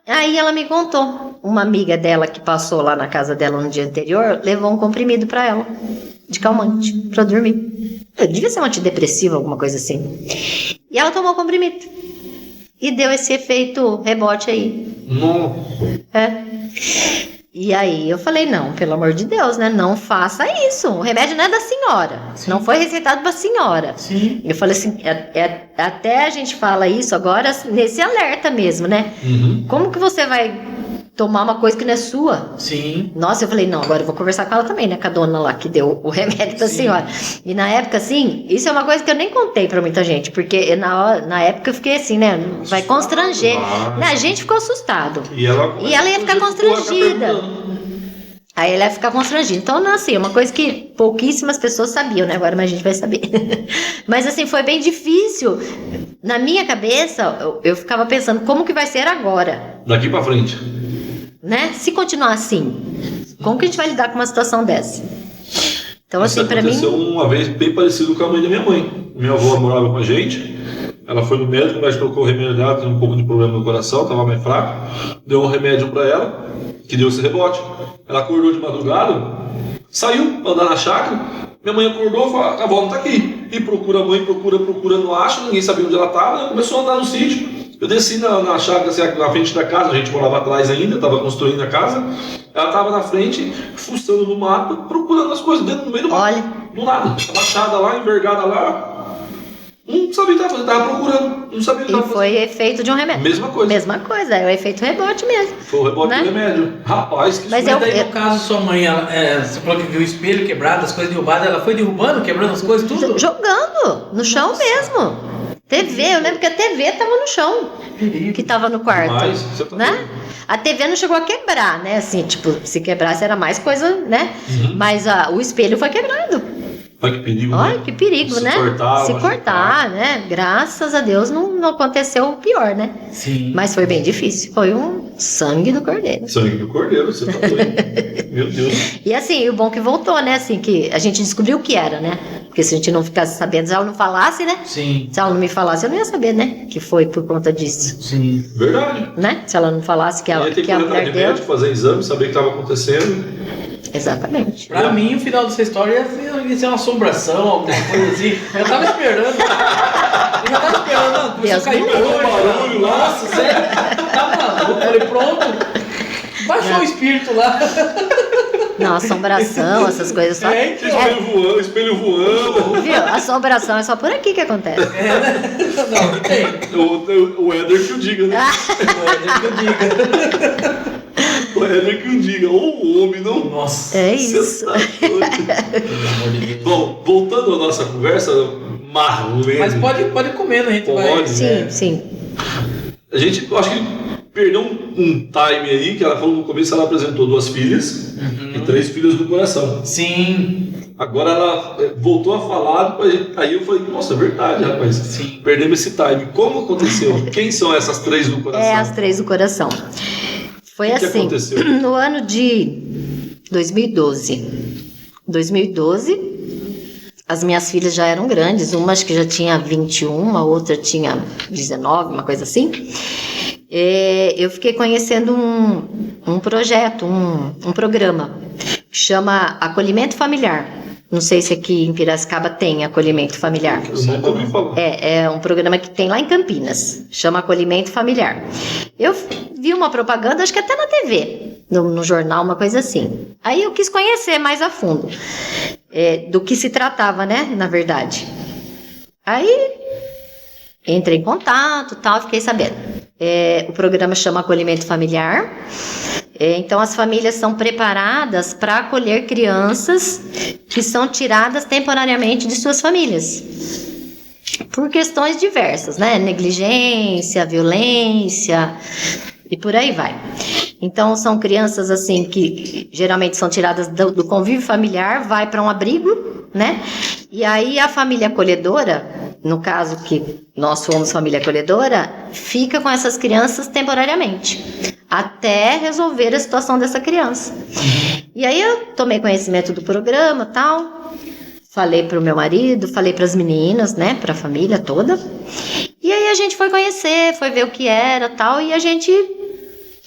Aí ela me contou, uma amiga dela que passou lá na casa dela no dia anterior, levou um comprimido para ela, de calmante, para dormir. Devia ser um antidepressivo, alguma coisa assim. E ela tomou o comprimido. E deu esse efeito rebote aí. Não. E aí eu falei, não, pelo amor de Deus, né? Não faça isso. O remédio não é da senhora. Sim. Não foi receitado pra senhora. Sim. Eu falei assim, até a gente fala isso agora nesse alerta mesmo, né? Uhum. Como que você vai tomar uma coisa que não é sua? Sim. Nossa, eu falei, não, agora eu vou conversar com ela também, né? Com a dona lá que deu o remédio pra senhora. E na época, assim, isso é uma coisa que eu nem contei pra muita gente, porque na época eu fiquei assim, né? Vai constranger. A gente ficou assustado. E ela ia ficar constrangida. Aí ela ia ficar constrangida. Então, não, assim, é uma coisa que pouquíssimas pessoas sabiam, né? Agora mais a gente vai saber. Mas, assim, foi bem difícil. Na minha cabeça, eu ficava pensando, como que vai ser agora? Daqui pra frente. Né? Se continuar assim, como que a gente vai lidar com uma situação dessa? Então, Isso assim, pra mim... aconteceu uma vez bem parecido com a mãe da minha mãe. Minha avó morava com a gente. Ela foi no médico, mas trocou o remédio dela, tinha um pouco de problema no coração, estava mais fraco. Deu um remédio para ela, que deu esse rebote. Ela acordou de madrugada, saiu pra andar na chácara. Minha mãe acordou e falou, a avó não tá aqui. E procura a mãe, procura, não acha, ninguém sabia onde ela estava. Ela começou a andar no sítio. Eu desci na chácara, assim, na frente da casa, a gente morava atrás ainda, estava construindo a casa. Ela estava na frente, fuçando no mato, procurando as coisas dentro, no meio do mato. Olha. Do nada, abaixada lá, envergada lá. Não sabia o que estava procurando, não sabia o que E estava fazendo. foi efeito de um remédio. Mesma coisa. Mesma coisa, é o efeito rebote mesmo. Foi o rebote né? do remédio. Rapaz, que Mas susto. Mas daí, no caso, sua mãe, você falou que viu o espelho quebrado, as coisas derrubadas, ela foi derrubando, quebrando as coisas, tudo? Jogando no chão mesmo. TV, eu lembro que a TV tava no chão, que tava no quarto. Demais, você tá né? doido. A TV não chegou a quebrar, né? Assim, tipo, se quebrasse era mais coisa, né? Uhum. Mas o espelho foi quebrado. Olha que perigo, Olha né? que perigo, Se né? cortar, Se machucar. cortar, né? Graças a Deus não aconteceu o pior, né? Sim. Mas foi bem difícil. Foi um sangue do cordeiro. Sangue do cordeiro, você tá doido. Meu Deus. E assim, o bom que voltou, né? Assim, que a gente descobriu o que era, né? Porque se a gente não ficasse sabendo, se ela não falasse, né? Sim. Se ela não me falasse, eu não ia saber, né? Que foi por conta disso, Sim. Verdade. né? Se ela não falasse que a, Ia ter que que a correr mulher atrás de deu. médico, fazer exame, saber o que estava acontecendo. Exatamente. Pra mim, o final dessa história ia ser uma assombração, alguma coisa assim. Eu tava esperando. Não, começou Deus a cair me coisa. livre. Barulho lá. Nossa, sério? Tá maluco? Falei, pronto. Baixou o espírito lá. Não, assombração, essas coisas só. É, então. Espelho voando. Viu? Assombração é só por aqui que acontece. Não, não tem. O Éder que o diga, né? É que eu diga. O Éder que o diga. Ou o homem, não. Nossa. É Você isso. tá doido. Pelo amor de Deus. Bom, voltando à nossa conversa, Marlene. Mas pode comer, né? A gente Pode. vai. Sim, sim. A gente, eu acho que perdeu um time aí, que ela falou no começo, ela apresentou 2 filhas e 3 filhos do coração. Sim. Agora ela voltou a falar, aí eu falei, nossa, é verdade, rapaz. Sim. Perdemos esse time. Como aconteceu? Quem são essas 3 do coração? É as 3 do coração. Foi O que assim, aconteceu? no ano de 2012. 2012, as minhas filhas já eram grandes, uma acho que já tinha 21, a outra tinha 19, uma coisa assim. Eu fiquei conhecendo um projeto, um programa, que chama Acolhimento Familiar. Não sei se aqui em Piracicaba tem acolhimento familiar. Eu nunca ouvi falar. É um programa que tem lá em Campinas, chama Acolhimento Familiar. Eu vi uma propaganda, acho que até na TV, no jornal, uma coisa assim. Aí eu quis conhecer mais a fundo do que se tratava, né, na verdade. Aí entrei em contato, tal, fiquei sabendo. O programa chama Acolhimento Familiar. Então as famílias são preparadas para acolher crianças que são tiradas temporariamente de suas famílias por questões diversas, né? Negligência, violência e por aí vai. Então são crianças assim que geralmente são tiradas do convívio familiar, vai para um abrigo, né? E aí a família acolhedora, no caso que nós somos família acolhedora, fica com essas crianças temporariamente, até resolver a situação dessa criança. E aí eu tomei conhecimento do programa, tal, falei pro meu marido, falei para as meninas, né, para a família toda. E aí a gente foi conhecer, foi ver o que era, tal, e a gente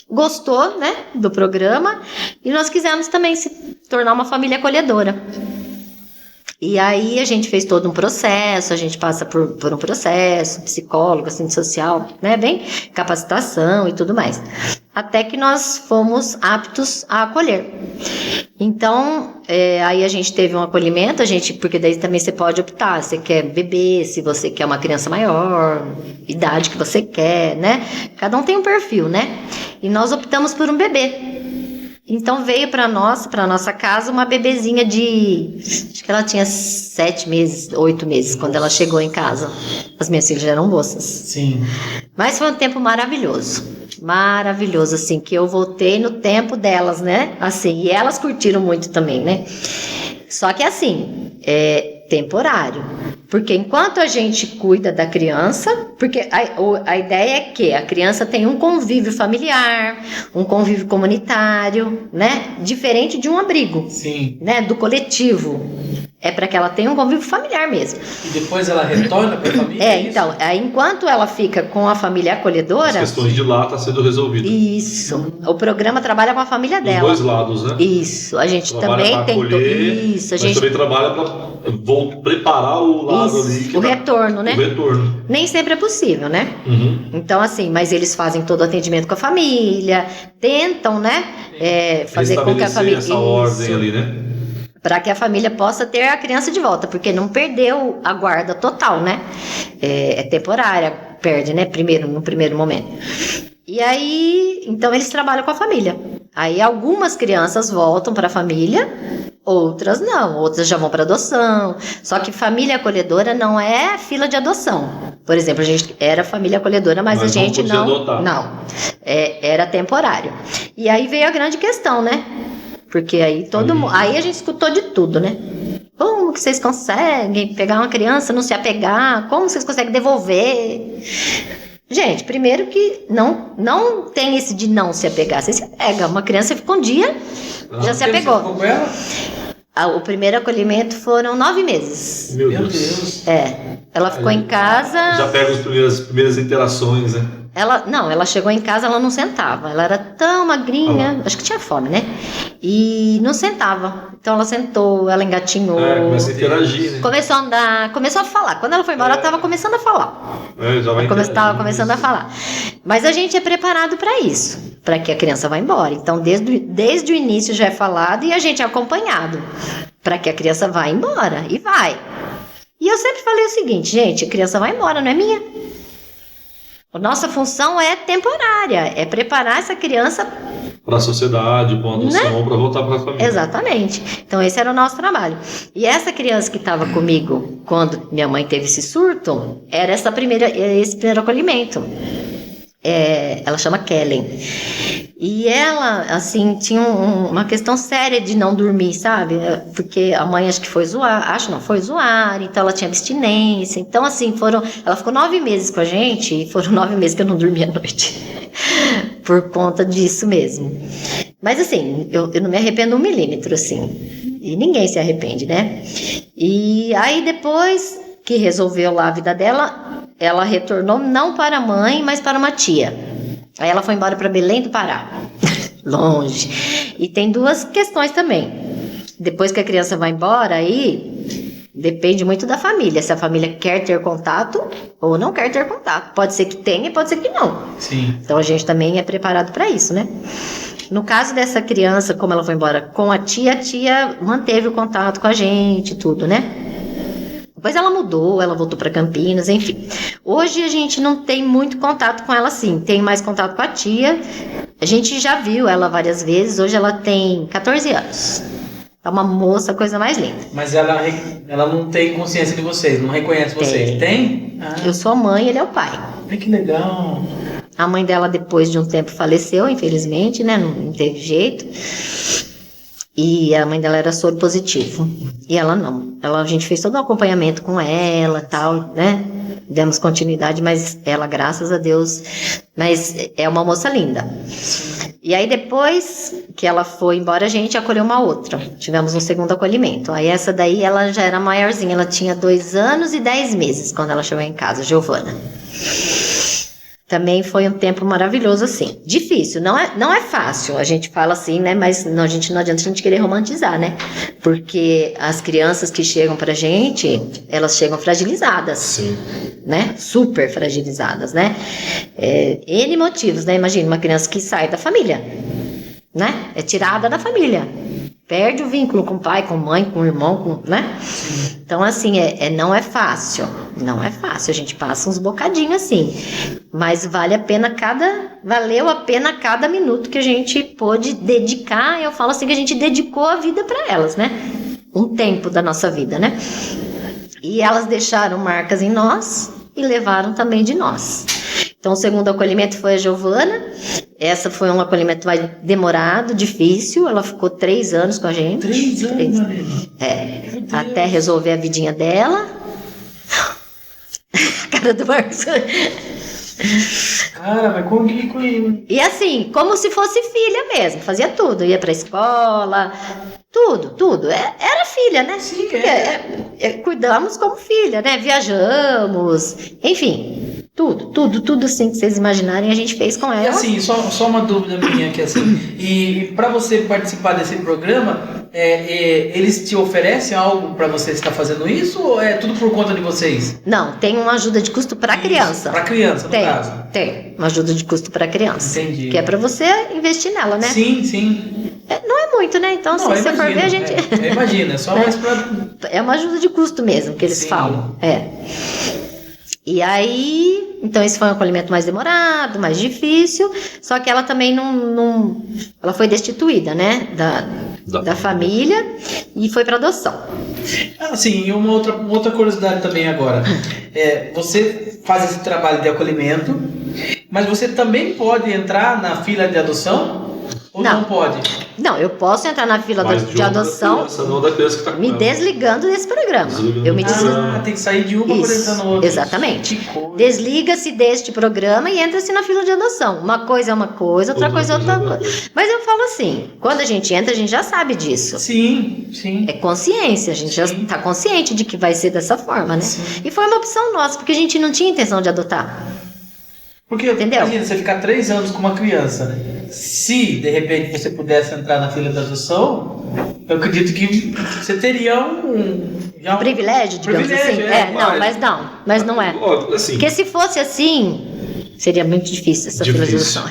gostou, né, do programa, e nós quisemos também se tornar uma família acolhedora. E aí a gente fez todo um processo, a gente passa por um processo, psicólogo, assistente social, né, bem, capacitação e tudo mais. Até que nós fomos aptos a acolher. Então, aí a gente teve um acolhimento, porque daí também você pode optar, você quer bebê, se você quer uma criança maior, idade que você quer, né? Cada um tem um perfil, né? E nós optamos por um bebê. Então veio para nossa casa uma bebezinha acho que ela tinha 7 meses, 8 meses, quando ela chegou em casa. As minhas filhas já eram moças. Sim. Mas foi um tempo maravilhoso. Maravilhoso, assim, que eu voltei no tempo delas, né? Assim, e elas curtiram muito também, né? Só que assim, temporário. Porque enquanto a gente cuida da criança, porque a ideia é que a criança tem um convívio familiar, um convívio comunitário, né? Diferente de um abrigo. Sim. Né? Do coletivo. É para que ela tenha um convívio familiar mesmo. E depois ela retorna para a família? Então, enquanto ela fica com a família acolhedora... As questões de lá estão sendo resolvidas. Isso. O programa trabalha com a família dela. Dos dois lados, né? Isso. A gente também tem... Isso. A gente também trabalha para preparar o lado isso, ali. O retorno, né? O retorno. Nem sempre é possível, né? Uhum. Então, assim, mas eles fazem todo o atendimento com a família, tentam, né? Fazer com que a família... essa ordem ali, né? Para que a família possa ter a criança de volta, porque não perdeu a guarda total, né? É temporária, perde, né? No primeiro momento. E aí, então eles trabalham com a família. Aí algumas crianças voltam para a família, outras não, outras já vão para adoção. Só que família acolhedora não é fila de adoção. Por exemplo, a gente era família acolhedora, mas a gente não. Adotar. Não, era temporário. E aí veio a grande questão, né? Porque aí aí a gente escutou de tudo, né? Como que vocês conseguem pegar uma criança, não se apegar? Como vocês conseguem devolver? Gente, primeiro que não tem esse de não se apegar. Você se apega. Uma criança ficou um dia, já se apegou. Você ficou com ela? O primeiro acolhimento foram 9 meses. Meu Deus. Ela ficou em casa... Já pega as primeiras interações, né? Ela chegou em casa, ela não sentava. Ela era tão magrinha, acho que tinha fome, né? E não sentava. Então ela sentou, ela engatinhou. Começa a interagir, né? Começou a andar, começou a falar. Quando ela foi embora, ela estava começando a falar. Já vai Estava começando a falar. Mas a gente é preparado para isso, para que a criança vá embora. Então, desde o início já é falado e a gente é acompanhado para que a criança vá embora. E vai. E eu sempre falei o seguinte, gente, a criança vai embora, não é minha. A nossa função é temporária, é preparar essa criança para a sociedade, para a adoção, para voltar para a família. Exatamente. Então esse era o nosso trabalho. E essa criança que estava comigo quando minha mãe teve esse surto, era esse primeiro acolhimento. Ela chama Kellen. E ela, assim, tinha uma questão séria de não dormir, sabe? Porque a mãe acho que foi zoar, então ela tinha abstinência. Então, assim, ela ficou 9 meses com a gente e foram 9 meses que eu não dormia à noite. Por conta disso mesmo. Mas, assim, eu não me arrependo 1 milímetro, assim. E ninguém se arrepende, né? E aí, depois que resolveu lá a vida dela, ela retornou não para a mãe, mas para uma tia. Aí ela foi embora para Belém do Pará. Longe. E tem duas questões também. Depois que a criança vai embora, aí depende muito da família. Se a família quer ter contato ou não quer ter contato. Pode ser que tenha e pode ser que não. Sim. Então a gente também é preparado para isso, né? No caso dessa criança, como ela foi embora com a tia manteve o contato com a gente, tudo, né? Depois ela mudou, ela voltou para Campinas, enfim. Hoje a gente não tem muito contato com ela, sim. Tem mais contato com a tia. A gente já viu ela várias vezes. Hoje ela tem 14 anos. É uma moça, coisa mais linda. Mas ela não tem consciência de vocês, não reconhece vocês. Tem? Eu sou a mãe, ele é o pai. Ai, que legal. A mãe dela, depois de um tempo, faleceu, infelizmente, né? Não teve jeito. E a mãe dela era soro positivo. E ela não. A gente fez todo um acompanhamento com ela, tal, né? Demos continuidade, mas ela, graças a Deus, mas é uma moça linda. E aí, depois que ela foi embora, a gente acolheu uma outra. Tivemos um segundo acolhimento. Aí, essa daí, ela já era maiorzinha. Ela tinha 2 anos e 10 meses quando ela chegou em casa, Giovana. Também foi um tempo maravilhoso, assim. Difícil, não é fácil, a gente fala assim, né? Mas não adianta a gente querer romantizar, né? Porque as crianças que chegam pra gente, elas chegam fragilizadas. Sim. Né? Super fragilizadas, né? N motivos, né? Imagina uma criança que sai da família, né? É tirada da família. Perde o vínculo com o pai, com a mãe, com o irmão, né? Então, assim, não é fácil. Não é fácil. A gente passa uns bocadinhos assim. Mas valeu a pena cada minuto que a gente pôde dedicar. Eu falo assim que a gente dedicou a vida para elas, né? Um tempo da nossa vida, né? E elas deixaram marcas em nós e levaram também de nós. Então, o segundo acolhimento foi a Giovana. Essa foi um acolhimento mais demorado, difícil. Ela ficou 3 anos com a gente. 3 anos, Marina? Até resolver a vidinha dela. A cara do Marcos. Cara, mas como que... E assim, como se fosse filha mesmo. Fazia tudo. Ia pra escola, tudo. Era filha, né? Sim, cuidamos como filha, né? Viajamos, enfim... Tudo assim que vocês imaginarem, a gente fez com ela. E assim, só uma dúvida minha aqui, assim. E para você participar desse programa, eles te oferecem algo para você estar fazendo isso ou é tudo por conta de vocês? Não, tem uma ajuda de custo para criança. Para criança, no caso. Tem uma ajuda de custo para criança. Entendi. Que é para você investir nela, né? Sim. Não é muito, né? Então, se você for ver, a gente... Eu imagino, é só mais para... É uma ajuda de custo mesmo que eles falam. E aí, então esse foi um acolhimento mais demorado, mais difícil, só que ela também não ela foi destituída, né, da família e foi para adoção. Sim, e uma outra curiosidade também agora, você faz esse trabalho de acolhimento, mas você também pode entrar na fila de adoção ou não pode? Não, eu posso entrar na fila de adoção me desligando desse programa. Tem que sair de uma para entrar no outro. Exatamente. Desliga-se deste programa e entra-se na fila de adoção. Uma coisa é uma coisa, outra coisa é outra coisa. Mas eu falo assim, quando a gente entra, a gente já sabe disso. Sim. É consciência, a gente já está consciente de que vai ser dessa forma, né? Sim. E foi uma opção nossa, porque a gente não tinha intenção de adotar. Porque, imagina, você ficar 3 anos com uma criança, se de repente você pudesse entrar na fila da adoção, eu acredito que você teria um privilégio, digamos assim. Mas não é. Assim, porque se fosse assim, seria muito difícil essa fila de adoção.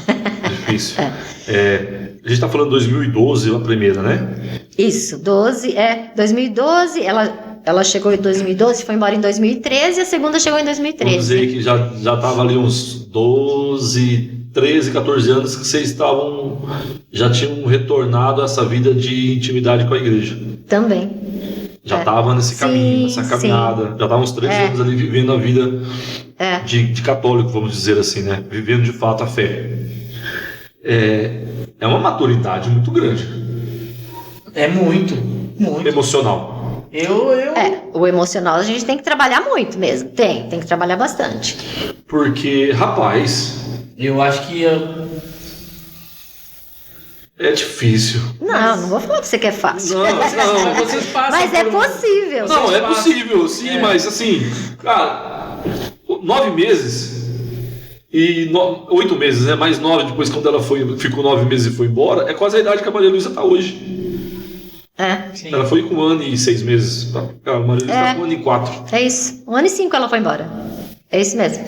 Difícil. A gente está falando 2012, a primeira, né? Isso, 2012, ela chegou em 2012, foi embora em 2013 e a segunda chegou em 2013. Vamos dizer que já estava ali uns 12, 13, 14 anos que vocês já tinham retornado a essa vida de intimidade com a igreja. Também. Já estava nesse caminho, nessa caminhada. Já estava uns 3 anos ali vivendo a vida de católico, vamos dizer assim, né? Vivendo de fato a fé. É uma maturidade muito grande. É muito. Emocional. O emocional a gente tem que trabalhar muito mesmo. Tem que trabalhar bastante. Porque, rapaz... Eu acho que... É difícil. Não vou falar pra você que é fácil. Não, vocês passam. Mas é possível. Não, é possível, sim, mas assim... Cara, 9 meses... E 8 meses, né? Mais 9 depois, quando ela ficou 9 meses e foi embora, é quase a idade que a Maria Luísa está hoje. Sim. Ela foi com 1 ano e 6 meses. A Maria Luísa está com 1 ano e 4. É isso. 1 ano e 5 ela foi embora. É isso mesmo.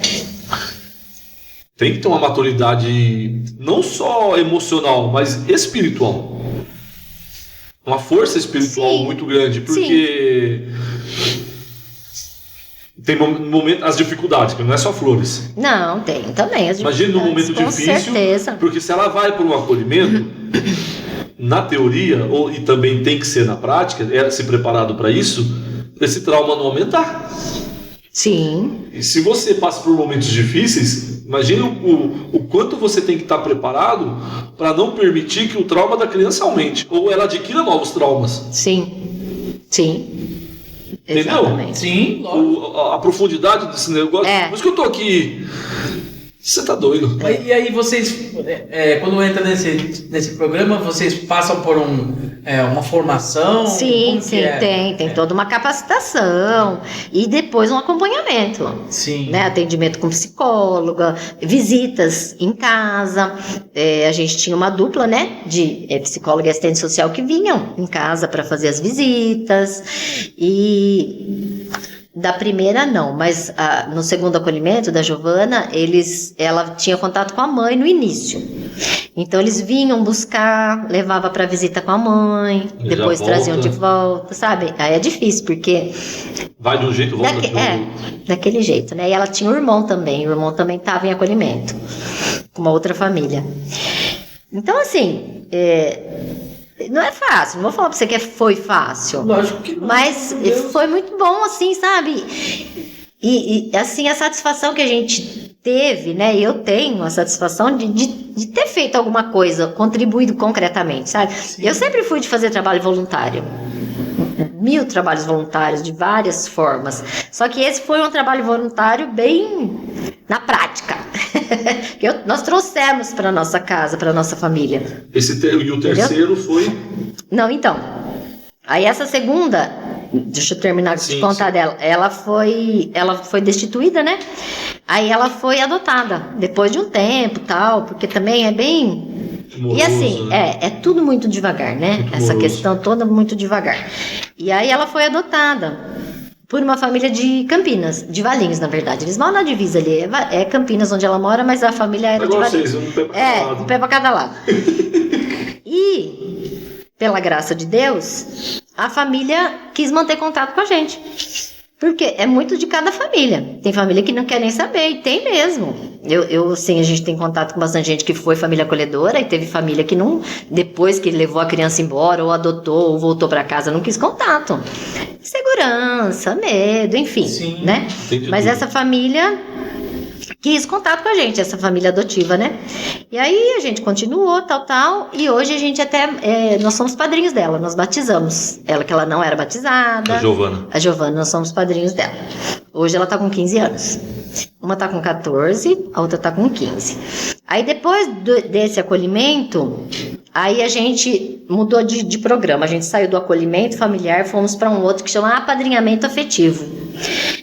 Tem que ter uma maturidade não só emocional, mas espiritual. Uma força espiritual muito grande, porque tem momento, as dificuldades, que não é só flores. Não, tem também as dificuldades. Imagina num momento com difícil, certeza. porque se ela vai para um acolhimento, na teoria, e também tem que ser na prática, se preparado para isso, esse trauma não aumentar. Sim. E se você passa por momentos difíceis, imagina o quanto você tem que estar preparado para não permitir que o trauma da criança aumente, ou ela adquira novos traumas. Sim. Entendeu? Exatamente. Sim, A profundidade desse negócio. Por isso que eu tô aqui. Você tá doido. E aí vocês, quando entra nesse programa, vocês passam por uma formação? Sim, tem toda uma capacitação e depois um acompanhamento. Sim. Né? Atendimento com psicóloga, visitas em casa. A gente tinha uma dupla, né, de psicóloga e assistente social que vinham em casa para fazer as visitas. E da primeira não, mas no segundo acolhimento da Giovana, ela tinha contato com a mãe no início. Então eles vinham buscar, levava para visita com a mãe, depois traziam de volta, sabe? Aí é difícil, porque vai de um jeito, volta de outro. Daquele jeito, né? E ela tinha um irmão também, o irmão também estava em acolhimento, com uma outra família. Então, assim, não é fácil, não vou falar pra você que foi fácil. Lógico que não. Mas foi muito bom, assim, sabe? E assim, a satisfação que a gente teve, né? Eu tenho a satisfação de ter feito alguma coisa, contribuído concretamente, sabe? Sim. Eu sempre fui de fazer trabalho voluntário. 1000 trabalhos voluntários, de várias formas. Só que esse foi um trabalho voluntário bem na prática. Que nós trouxemos para nossa casa, para nossa família. E o terceiro foi? Não, então. Aí essa segunda, deixa eu terminar de contar dela. Ela foi destituída, né? Aí ela foi adotada depois de um tempo, tal, porque também é bem moroso, e assim, né? É tudo muito devagar, né? Muito essa moroso. Questão toda muito devagar. E aí ela foi adotada por uma família de Campinas, de Valinhos, na verdade. Eles moram na divisa ali, é Campinas onde ela mora, mas a família era de Valinhos. Um pé pra cada lado. Um pé pra cada lado. E, pela graça de Deus, a família quis manter contato com a gente. Porque é muito de cada família. Tem família que não quer nem saber, e tem mesmo. Assim, a gente tem contato com bastante gente que foi família acolhedora, e teve família que não, depois que levou a criança embora, ou adotou, ou voltou para casa, não quis contato. Segurança, medo, enfim, Sim, né? Mas essa família quis contato com a gente, essa família adotiva, né? E aí a gente continuou, tal, e hoje a gente até, nós somos padrinhos dela, nós batizamos ela, que ela não era batizada. A Giovana, nós somos padrinhos dela. Hoje ela tá com 15 anos. Uma tá com 14, a outra tá com 15. Aí depois desse acolhimento, aí a gente mudou de programa, a gente saiu do acolhimento familiar, fomos para um outro que chama apadrinhamento afetivo.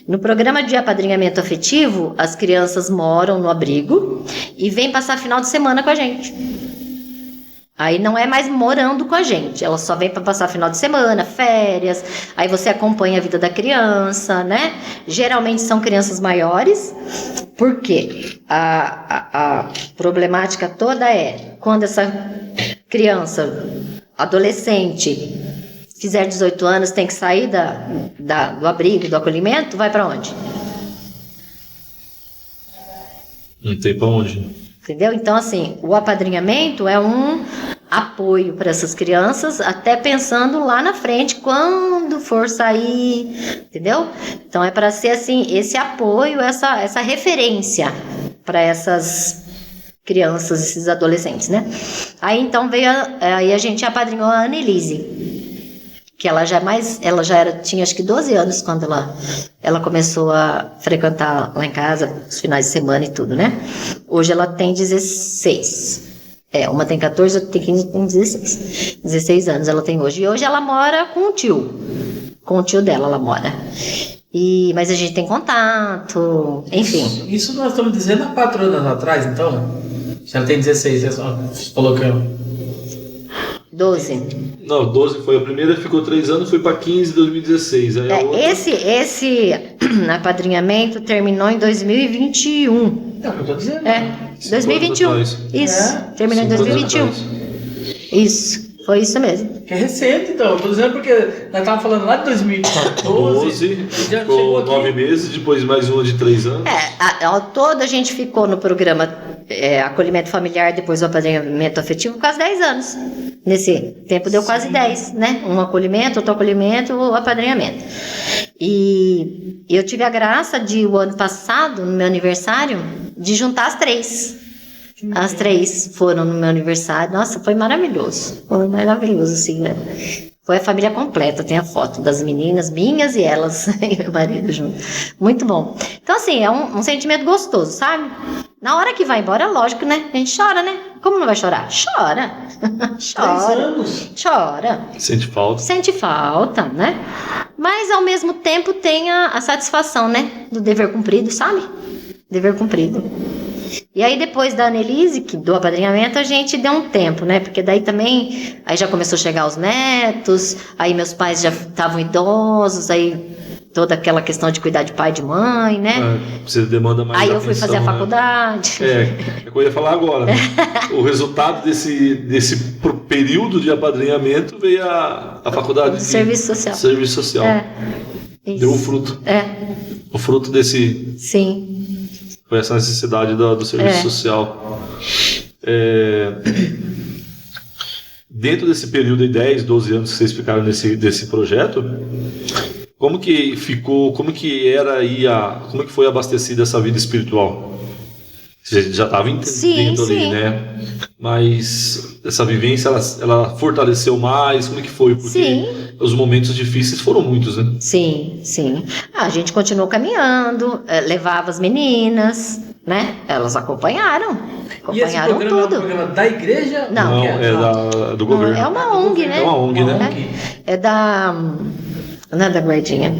No programa de apadrinhamento afetivo, as crianças moram no abrigo e vêm passar final de semana com a gente. Aí não é mais morando com a gente, ela só vem para passar final de semana, férias, aí você acompanha a vida da criança, né? Geralmente são crianças maiores, porque a problemática toda é, quando essa criança, adolescente, fizer 18 anos, tem que sair do abrigo, do acolhimento, vai para onde? Não tem para onde. Entendeu? Então, assim, o apadrinhamento é um apoio para essas crianças, até pensando lá na frente, quando for sair, entendeu? Então, é para ser, assim, esse apoio, essa referência para essas crianças, esses adolescentes, né? Aí, então, aí a gente apadrinhou a Annelise, que ela tinha acho que 12 anos quando ela começou a frequentar lá em casa, os finais de semana e tudo, né? Hoje ela tem 16. Uma tem 14, outra tem 15, tem 16. 16 anos ela tem hoje. E hoje ela mora com o tio. Com o tio dela ela mora. Mas a gente tem contato, enfim. Isso nós estamos dizendo há 4 anos atrás, então? Se ela tem 16, você só falou que eu... 12. Não, 12 foi a primeira, ficou 3 anos, foi para 15 em 2016. Aí a outra... Esse apadrinhamento terminou em 2021. É o que eu tô dizendo. 2021. Isso, terminou em 2021. Isso, foi isso mesmo. Que é recente, então. Eu tô dizendo porque nós estávamos falando lá de 2012. Já ficou chegou aqui. 9 meses, depois mais uma de 3 anos. Ao todo a gente ficou no programa acolhimento familiar, depois o apadrinhamento afetivo, quase 10 anos. Nesse tempo deu quase 10, né? Um acolhimento, outro acolhimento, o apadrinhamento. E eu tive a graça de, o ano passado, no meu aniversário, de juntar as 3. As 3 foram no meu aniversário. Nossa, foi maravilhoso. Foi maravilhoso, assim, né? Foi a família completa. Tem a foto das meninas, minhas e elas, e meu marido junto. Muito bom. Então, assim, é um sentimento gostoso, sabe? Na hora que vai embora, lógico, né? A gente chora, né? Como não vai chorar? Chora. Chora. Sente falta. Sente falta, né? Mas, ao mesmo tempo, tem a satisfação, né? Do dever cumprido, sabe? Dever cumprido. E aí depois da Annelise, do apadrinhamento, a gente deu um tempo, né? Porque daí também, aí já começou a chegar os netos, aí meus pais já estavam idosos, aí toda aquela questão de cuidar de pai e de mãe, né? Você demanda mais aí atenção, eu fui fazer a faculdade. É o que eu ia falar agora. Né? O resultado desse período de apadrinhamento veio a faculdade de Serviço social. Serviço social. Deu o fruto. O fruto desse... Sim. Foi essa necessidade do serviço social. Dentro desse período de 10, 12 anos que vocês ficaram desse projeto, como que ficou, como que foi abastecida essa vida espiritual? Você já estava entendendo ali, né? Mas essa vivência, ela fortaleceu mais? Como que foi? Porque os momentos difíceis foram muitos, né? Sim. A gente continuou caminhando, levava as meninas, né? Elas acompanharam E esse programa tudo. É um programa da igreja? Não, do governo. É uma ONG, né? É uma ONG, né? É da... Não é da Guardinha.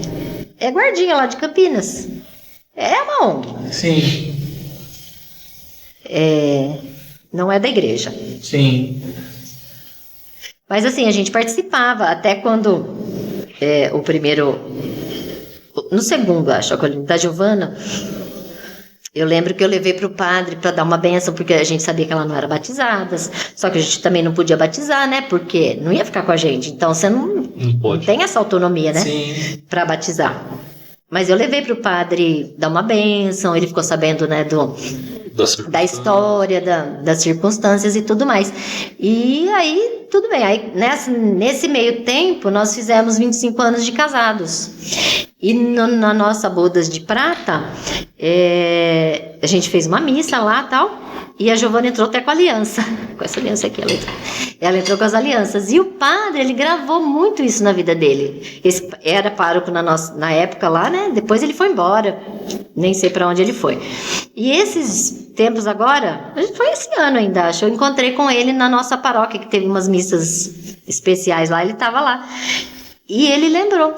É Guardinha lá de Campinas. É uma ONG. Sim. Não é da igreja. Sim. Mas assim, a gente participava até quando o primeiro... No segundo, acho, da Giovana, eu lembro que eu levei para o padre para dar uma bênção, porque a gente sabia que ela não era batizada, só que a gente também não podia batizar, né? Porque não ia ficar com a gente. Então você não tem essa autonomia, né? Sim. Para batizar. Mas eu levei para o padre dar uma bênção, ele ficou sabendo, né, da história, das circunstâncias e tudo mais. E aí, tudo bem. Aí, nesse meio tempo, nós fizemos 25 anos de casados. E na nossa bodas de prata, a gente fez uma missa lá e tal. E a Giovana entrou até com a aliança. Com essa aliança aqui, ela entrou com as alianças. E o padre, ele gravou muito isso na vida dele. Esse era pároco na época lá, né? Depois ele foi embora. Nem sei para onde ele foi. E esses tempos agora, foi esse ano ainda, acho. Eu encontrei com ele na nossa paróquia, que teve umas missas especiais lá. Ele estava lá. E ele lembrou.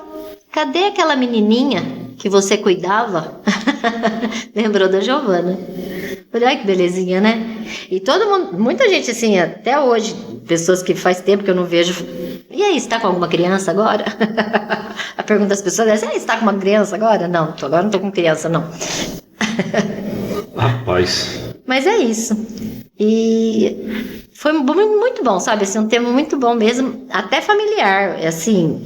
Cadê aquela menininha que você cuidava? Lembrou da Giovana. Falei, ai que belezinha, né? E todo mundo, muita gente assim, até hoje, pessoas que faz tempo que eu não vejo. E aí, você tá com alguma criança agora? A pergunta das pessoas é, você tá com uma criança agora? Não, agora não tô com criança, não. Rapaz. Mas é isso. E foi muito bom, sabe? Assim, um tema muito bom mesmo, até familiar, assim,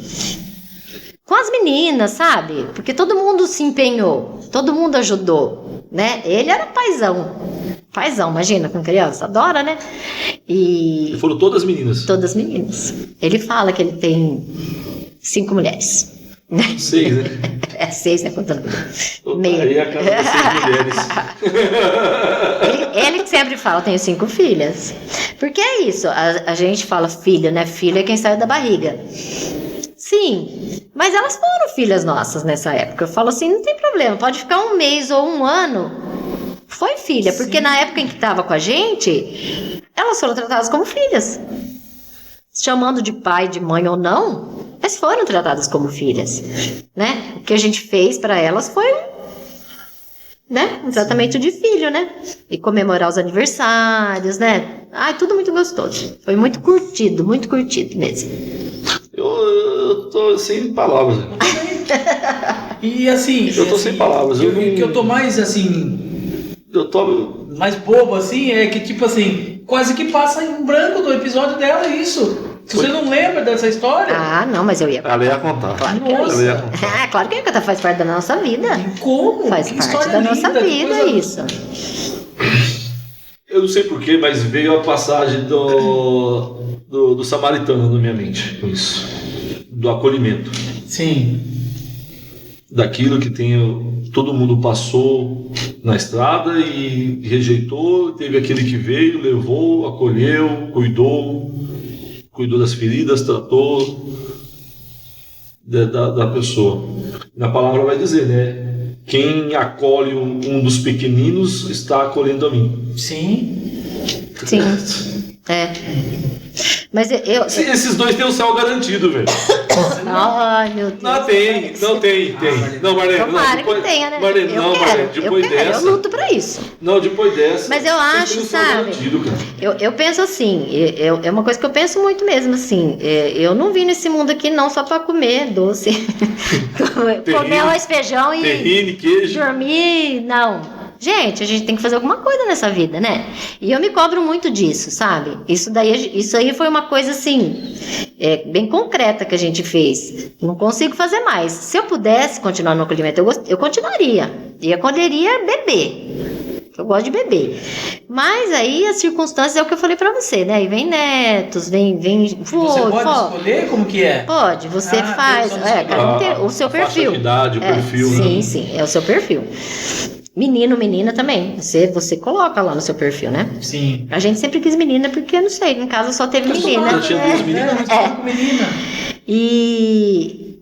com as meninas, sabe? Porque todo mundo se empenhou, todo mundo ajudou, né? Ele era paizão, imagina, com criança, adora, né? E foram todas meninas? Todas meninas. Ele fala que ele tem 5 mulheres. 6, né? 6, né? Contando. Meia. Aí a casa das 6 mulheres. Ele que sempre fala, tenho 5 filhas. Porque é isso, a gente fala filho, né? Filho é quem saiu da barriga. Sim, mas elas foram filhas nossas nessa época. Eu falo assim, não tem problema, pode ficar 1 mês ou 1 ano. Foi filha, porque na época em que estava com a gente, elas foram tratadas como filhas. Chamando de pai, de mãe ou não, mas foram tratadas como filhas, né? O que a gente fez para elas foi, né, um tratamento de filho, né? E comemorar os aniversários, né? Ai, tudo muito gostoso. Foi muito curtido mesmo. Eu tô sem palavras. E assim... Eu tô sem palavras. O que eu tô mais, assim... Eu tô... mais bobo, assim, é que, tipo assim, quase que passa em branco do episódio dela isso. Você não lembra dessa história? Ah, não, mas eu ia contar. Ela ia contar. Claro que Nossa. eu ia. Ah, claro que eu ia contar, faz parte da nossa vida. Como? Faz Que parte história da nossa linda, vida coisa- isso. Eu não sei porquê, mas veio a passagem do samaritano na minha mente com isso. Do acolhimento. Sim. Daquilo que todo mundo passou na estrada e rejeitou. Teve aquele que veio, levou, acolheu, cuidou das feridas, tratou da pessoa. Na palavra vai dizer, né? Quem acolhe um dos pequeninos está acolhendo a mim. Sim. Sim. É. Mas eu. Esses dois têm o céu garantido, velho. Ai, meu Deus. Não tem. Não, Marlene, Tomara depois, que tenha, né? Marlene, eu não, quero, Marlene, depois eu quero, dessa. eu luto pra isso. Não, depois dessa. Mas eu vocês acho, têm o céu sabe? garantido, cara. Eu penso assim, é uma coisa que eu penso muito mesmo, assim. Eu não vim nesse mundo aqui não só pra comer doce. Comer arroz, feijão e Terrine, queijo. dormir, não. Gente, a gente tem que fazer alguma coisa nessa vida, né? E eu me cobro muito disso, sabe? Isso aí foi uma coisa assim, bem concreta que a gente fez. Não consigo fazer mais. Se eu pudesse continuar no acolhimento, eu continuaria. E eu poderia beber. Eu gosto de beber. Mas aí as circunstâncias é o que eu falei pra você, né? Aí vem netos, vem. Você pode escolher como que é? Pode, você faz. Deus só Cada um tem o seu a faixa perfil. de idade, o perfil, sim, né? Sim, é o seu perfil. Menino, menina também. Você coloca lá no seu perfil, né? Sim. A gente sempre quis menina, porque, não sei, em casa só teve menina. Eu tinha duas meninas. Com menina.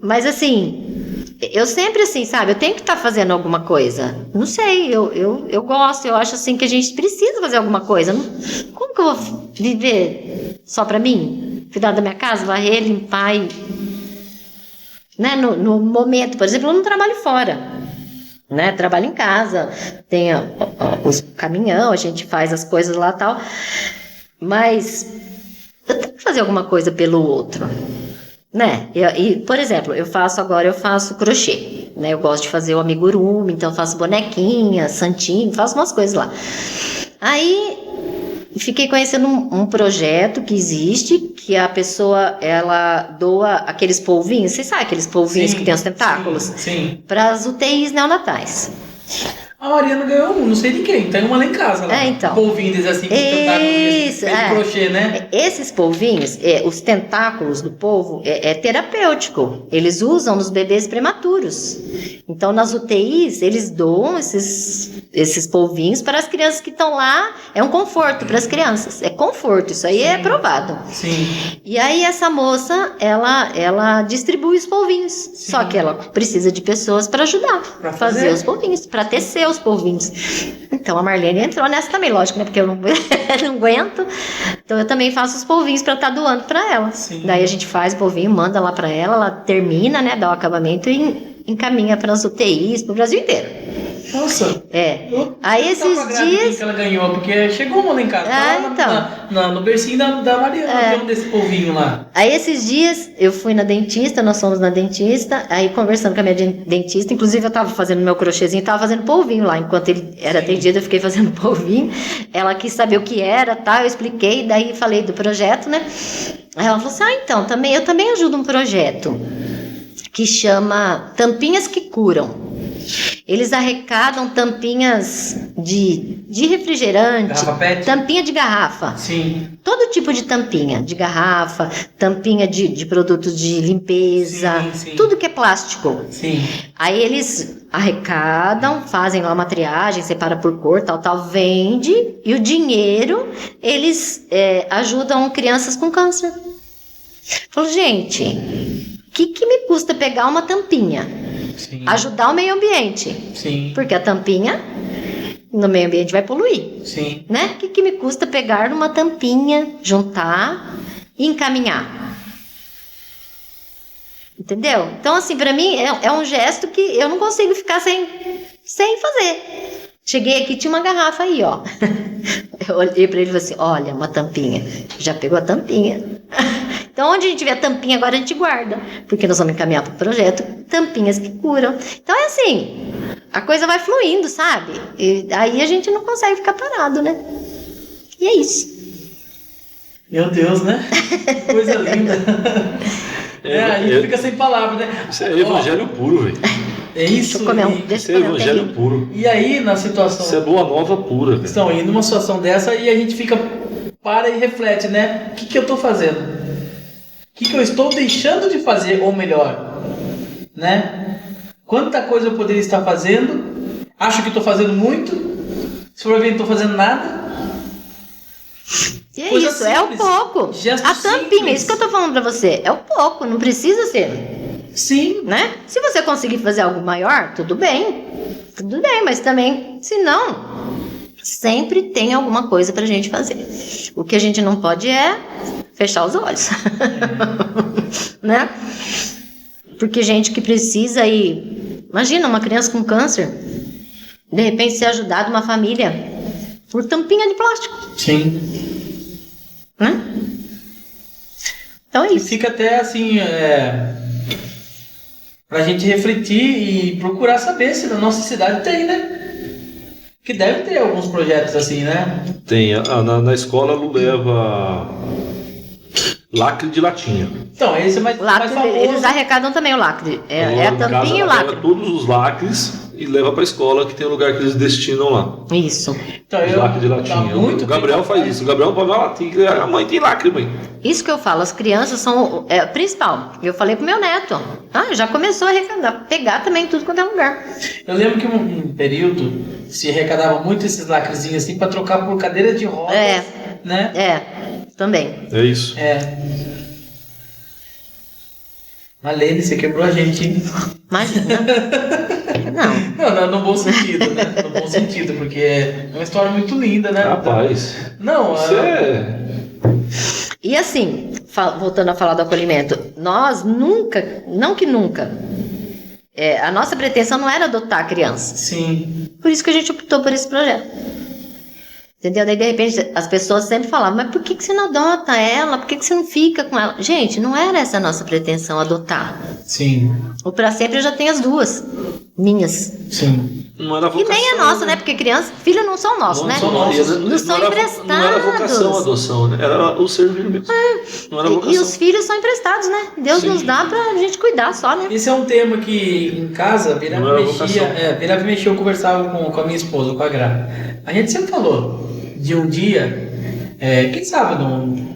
Mas assim, eu sempre assim, sabe? Eu tenho que estar fazendo alguma coisa. Não sei, eu gosto, eu acho assim que a gente precisa fazer alguma coisa. Como que eu vou viver só pra mim? Cuidar da minha casa, varrer, limpar e... Né? No momento, por exemplo, eu não trabalho fora. Né? Trabalho em casa, tem os caminhão, a gente faz as coisas lá e tal, mas eu tenho que fazer alguma coisa pelo outro, né? Por exemplo, eu faço crochê, né? Eu gosto de fazer o amigurumi, então eu faço bonequinha, santinho, faço umas coisas lá. Aí fiquei conhecendo um projeto que existe, que a pessoa, ela doa aqueles polvinhos, vocês sabem aqueles polvinhos que tem os tentáculos? Sim. Para as UTIs neonatais. A Mariana ganhou um, não sei de quem, tem uma lá em casa. Lá. Então. Polvinhos assim, com tentáculos de crochê, né? Esses polvinhos, os tentáculos do polvo, é terapêutico. Eles usam nos bebês prematuros. Então, nas UTIs, eles doam esses polvinhos para as crianças que estão lá. É um conforto para as crianças. É conforto, isso aí é provado. Sim. E aí, essa moça, ela distribui os polvinhos. Sim. Só que ela precisa de pessoas para ajudar. Para fazer os polvinhos, para tecer os polvinhos. Então, a Marlene entrou nessa também, lógico, né? Porque eu não aguento. Então, eu também faço os polvinhos para estar doando para ela. Sim. Daí, a gente faz o polvinho, manda lá para ela termina, né? Dá o acabamento e encaminha para as UTIs, para o Brasil inteiro. Nossa. Aí esses dias que ela ganhou, porque chegou uma lá em casa. No bercinho da Mariana, tem um desse polvinho lá. Aí esses dias eu fui na dentista, nós fomos na dentista, aí conversando com a minha dentista, inclusive eu tava fazendo meu crochêzinho, tava fazendo polvinho lá, enquanto ele era atendido, eu fiquei fazendo polvinho. Ela quis saber o que era, tá? Eu expliquei, daí falei do projeto, né? Aí ela falou assim: então, eu também ajudo um projeto que chama Tampinhas que Curam. Eles arrecadam tampinhas de refrigerante, garrafa PET? Tampinha de garrafa. Sim. Todo tipo de tampinha de garrafa, tampinha de produtos de limpeza, sim. Tudo que é plástico. Sim. Aí eles arrecadam, fazem lá uma triagem, separa por cor, tal, vende, e o dinheiro eles ajudam crianças com câncer. Falou, gente, o que me custa pegar uma tampinha? Sim. Ajudar o meio ambiente. Sim. Porque a tampinha no meio ambiente vai poluir. Sim. Né? O que me custa pegar uma tampinha, juntar e encaminhar? Entendeu? Então, assim, pra mim é um gesto que eu não consigo ficar sem fazer. Cheguei aqui, tinha uma garrafa aí, ó. Eu olhei pra ele e falei assim, olha, uma tampinha. Já pegou a tampinha. Então, onde a gente vê a tampinha, agora a gente guarda. Porque nós vamos encaminhar pro projeto tampinhas que curam. Então, é assim, a coisa vai fluindo, sabe? E aí a gente não consegue ficar parado, né? E é isso. Meu Deus, né? Coisa linda. A gente fica sem palavras, né? Isso é evangelho puro, velho. É isso. Isso é evangelho puro. E aí, na situação... Isso é boa nova pura, velho. Estão indo numa situação dessa e a gente para e reflete, né? O que eu estou fazendo? O que eu estou deixando de fazer, ou melhor, né? Quanta coisa eu poderia estar fazendo? Acho que estou fazendo muito. Se for ver, não estou fazendo nada. E é isso, é o pouco. A tampinha, isso que eu tô falando pra você, é o pouco, não precisa ser. Sim. Né? Se você conseguir fazer algo maior, tudo bem, mas também, se não, sempre tem alguma coisa pra gente fazer. O que a gente não pode é fechar os olhos. Né? Porque gente que precisa ir, imagina uma criança com câncer, de repente ser ajudada uma família por tampinha de plástico. Sim. Né? Então é isso. E fica até assim, pra gente refletir e procurar saber se na nossa cidade tem, né? Que deve ter alguns projetos assim, né? Tem. Na escola não leva lacre de latinha. Então, esse é mais famoso. Eles arrecadam também o lacre. É a tampinha e o lacre. Pega todos os lacres e leva pra escola, que tem um lugar que eles destinam lá. Isso. Então, Lacre de latinha. O Gabriel faz isso. O Gabriel pode falar latinha. A mãe tem lacre, mãe. Isso que eu falo, as crianças são o principal. Eu falei pro meu neto. Já começou a arrecadar, pegar também tudo quanto é lugar. Eu lembro que um período se arrecadava muito esses lacrezinhos assim pra trocar por cadeira de rodas, né? Também. É isso. Malene, você quebrou a gente, hein? Imagina. Não, no bom sentido, né? No bom sentido, porque é uma história muito linda, né? Rapaz. Não, E assim, voltando a falar do acolhimento, nós nunca, a nossa pretensão não era adotar a criança. Sim. Por isso que a gente optou por esse projeto. Entendeu? Daí, de repente, as pessoas sempre falavam, mas por que você não adota ela? Por que você não fica com ela? Gente, não era essa a nossa pretensão, adotar. Sim. O Pra Sempre eu já tenho as duas, minhas. Sim. Não era vocação, e nem é nossa, né? Porque criança, filho não são nossos, né? Não são emprestados. Não era vocação a adoção, né? Era o servir mesmo. Não era vocação. E os filhos são emprestados, né? Deus nos dá pra gente cuidar só, né? Esse é um tema que em casa, virava e mexia, eu conversava com a minha esposa, com a Gra. A gente sempre falou de um dia, quem sabe,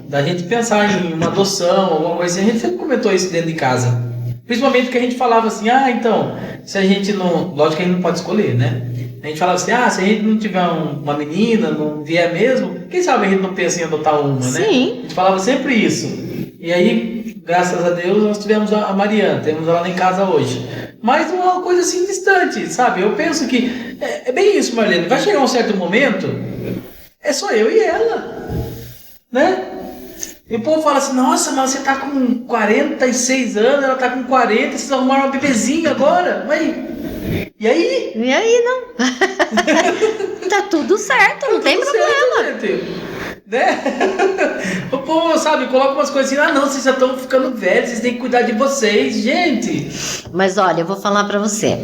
da gente pensar em uma adoção, alguma coisa assim. A gente sempre comentou isso dentro de casa. Principalmente porque a gente falava assim, então, se a gente não... Lógico que a gente não pode escolher, né? A gente falava assim, se a gente não tiver uma menina, não vier mesmo, quem sabe a gente não pensa em adotar uma, né? Sim. A gente falava sempre isso. E aí, graças a Deus, nós tivemos a Mariana, temos ela lá em casa hoje. Mas uma coisa assim distante, sabe? Eu penso que é bem isso, Marlene. Vai chegar um certo momento, é só eu e ela, né? E o povo fala assim, nossa, mas você tá com 46 anos, ela tá com 40, vocês arrumaram uma bebezinha agora? Mas e aí? E aí, não? Tá tudo certo, não tem problema. Certo, né? O povo, sabe, coloca umas coisas assim, não, vocês já estão ficando velhos, vocês têm que cuidar de vocês, gente. Mas olha, eu vou falar pra você.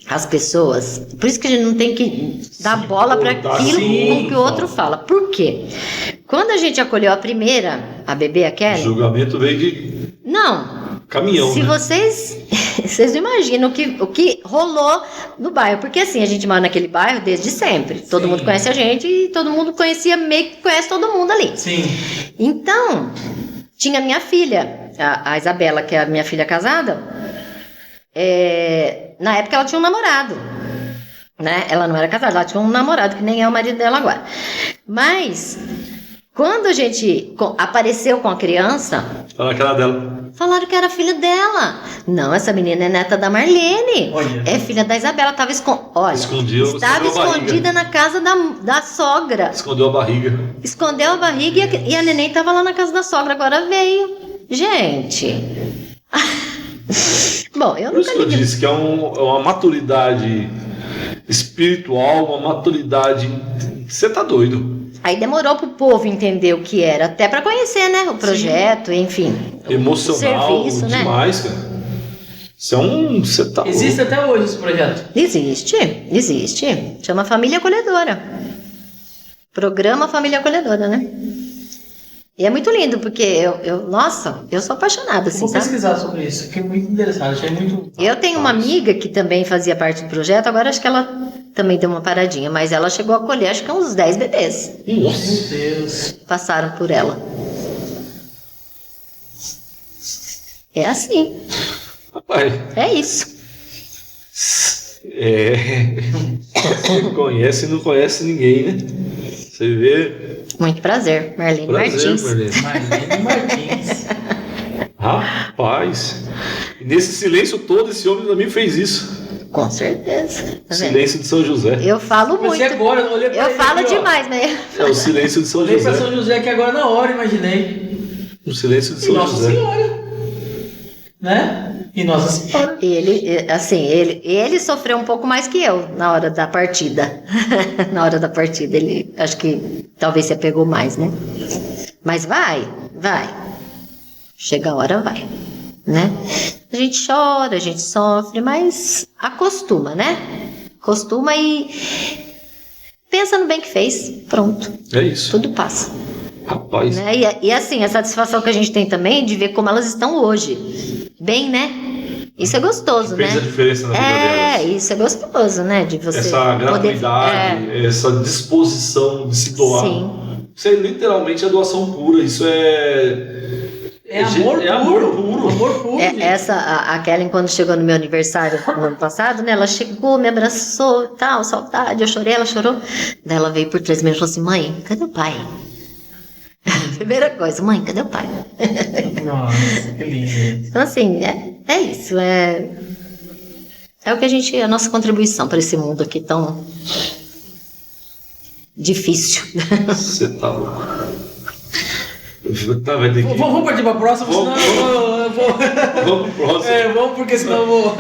As pessoas, por isso que a gente não tem que dar bola para aquilo com que o outro fala. Por quê? Quando a gente acolheu a primeira, a bebê, a Kelly... O julgamento veio de... Não. Caminhão, se né? Vocês imaginam o que rolou no bairro. Porque assim, a gente mora naquele bairro desde sempre. Todo mundo conhece a gente e todo mundo conhece todo mundo ali. Sim. Então, tinha minha filha, a Isabela, que é a minha filha casada... na época ela tinha um namorado, né? Ela não era casada, ela tinha um namorado que nem é o marido dela agora. Mas quando a gente apareceu com a criança, falaram que era filha dela. Não, essa menina é neta da Marlene. Olha. É filha da Isabela. Estava estava escondida na casa da sogra. Escondeu a barriga e a neném estava lá na casa da sogra. Agora veio. Gente, Bom, eu Por isso nunca que eu liguei. disse que é uma maturidade espiritual, uma maturidade. Você tá doido. Aí demorou pro povo entender o que era, até para conhecer, né? O projeto, enfim. Emocional, o serviço, demais, cara. Isso é um. Você tá Existe louco. até hoje esse projeto. Existe. Chama Família Acolhedora. Programa Família Acolhedora, né? E é muito lindo, porque nossa, eu sou apaixonada, assim, Vou sabe? pesquisar sobre isso. Fiquei muito interessado, achei muito. Eu tenho uma amiga que também fazia parte do projeto, agora acho que ela também deu uma paradinha, mas ela chegou a acolher, acho que uns 10 bebês. Meu Deus. Passaram por ela. É assim, Rapaz, é isso. Você conhece e não conhece ninguém, né? Você vê. Muito prazer, Marlene Prazer, Martins. Marlene. Marlene Martins. Rapaz. E nesse silêncio todo, esse homem também fez isso. Com certeza. Tá vendo? Silêncio de São José. Eu falo muito. Pensei agora, eu olhei pra Eu ele falo aqui, ó. demais, né? É o silêncio de São Olhei pra José. São José aqui agora na hora, imaginei. O silêncio de E São Nossa José. Senhora. Né? E Nossa Senhora. Ele sofreu um pouco mais que eu na hora da partida. Na hora da partida, ele acho que talvez se apegou mais, né? Mas vai. Chega a hora, vai, né? A gente chora, a gente sofre, mas acostuma, né? Acostuma e pensa no bem que fez, pronto, É isso. tudo passa. Rapaz. Né? E assim, a satisfação que a gente tem também de ver como elas estão hoje. Bem, né? Isso é gostoso, Fez né? a diferença na vida delas. Isso é gostoso, né? De você Essa gratuidade, essa disposição de se doar. Sim. Isso é literalmente a doação pura. Isso É amor é amor puro. Amor puro. gente. A Kellen, quando chegou no meu aniversário no ano passado, né? Ela chegou, me abraçou e tal, saudade, eu chorei, ela chorou. Daí ela veio por 3 meses e falou assim: mãe, cadê o pai? Primeira coisa, mãe, cadê o pai? Nossa, que lindo. Então, assim, é isso. É o que a nossa contribuição para esse mundo aqui tão difícil. Você tá louco. Tá, vai ter que... Vamos partir pra próxima, Vamos. senão eu vou. Vamos pro próximo. Vamos, porque senão eu vou.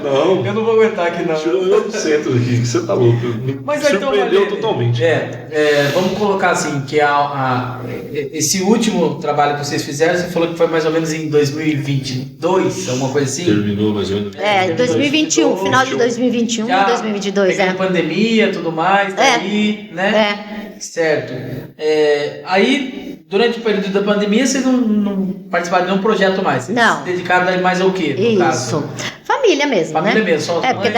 Não. Eu não vou aguentar aqui, não. Eu no centro aqui, você tá louco. Me Mas então, surpreendeu Marlene, totalmente. vamos colocar assim, que esse último trabalho que vocês fizeram, você falou que foi mais ou menos em 2022, alguma coisa assim? Terminou mais ou menos. 2021, final de 2021, Já 2022, pegando pandemia e tudo mais, daí, né? Certo. Aí, durante o período da pandemia, vocês não participaram de nenhum projeto mais? Vocês Não. se dedicaram daí mais ao quê, no Isso. caso? Família mesmo, Família né? mesmo, só as porque mães?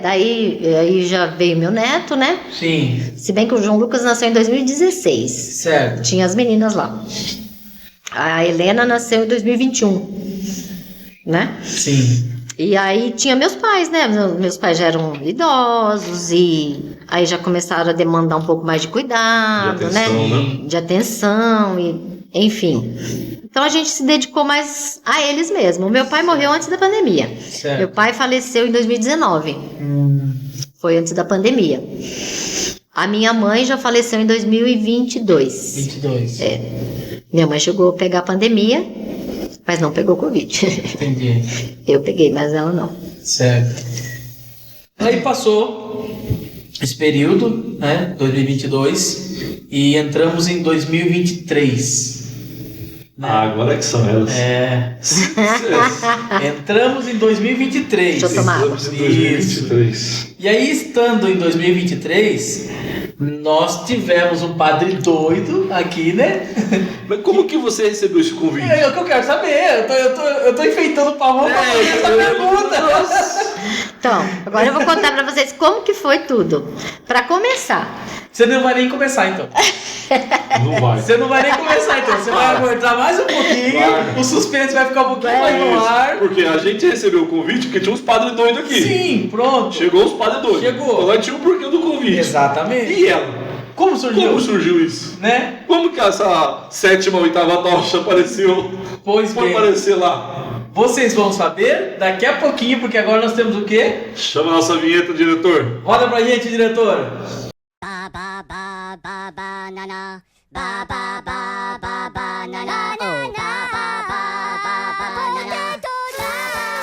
daí aí já veio meu neto, né? Sim, Se bem que o João Lucas nasceu em 2016. certo. Tinha as meninas lá. A Helena nasceu em 2021, né? Sim. E aí tinha meus pais, né? Meus pais já eram idosos e aí já começaram a demandar um pouco mais de cuidado, De atenção, né? De atenção e enfim. Então a gente se dedicou mais a eles mesmo. O meu pai morreu antes da pandemia. Certo. Meu pai faleceu em 2019. Foi antes da pandemia. A minha mãe já faleceu em 2022. 22. Minha mãe chegou a pegar a pandemia, mas não pegou Covid. Entendi. Eu peguei, mas ela não. Certo. Aí passou esse período, né, 2022, e entramos em 2023. Né? Agora que são elas. Entramos em 2023. Deixa eu tomar água. Estamos em 2023. E aí, estando em 2023, nós tivemos um padre doido aqui, né? Mas como que você recebeu esse convite? É o que eu quero saber. Eu tô enfeitando o pavão pra fazer essa pergunta. Então, agora eu vou contar pra vocês como que foi tudo. Pra começar, Você não vai nem começar, então. Não vai. Você não vai nem começar, então. Você vai aguentar mais um pouquinho. Vai. O suspense vai ficar um pouquinho mais no ar. Porque a gente recebeu o convite porque tinha uns padres doidos aqui. Sim, pronto. Chegou os padres doidos. Chegou. Então nós tinha um porquê do convite. Exatamente. E ela? Como surgiu? Como surgiu isso? Né? Como que essa 7ª, 8ª tocha apareceu? Pois Foi bem. aparecer lá. Vocês vão saber daqui a pouquinho, porque agora nós temos o quê? Chama a nossa vinheta, diretor. Roda pra gente, diretor. Ba ba ba ba banana. Ba ba ba ba banana. Oh, ba ba ba ba banana. Ba ba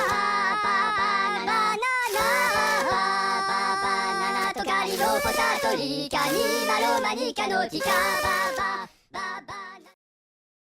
リカニマロマニカノティカババ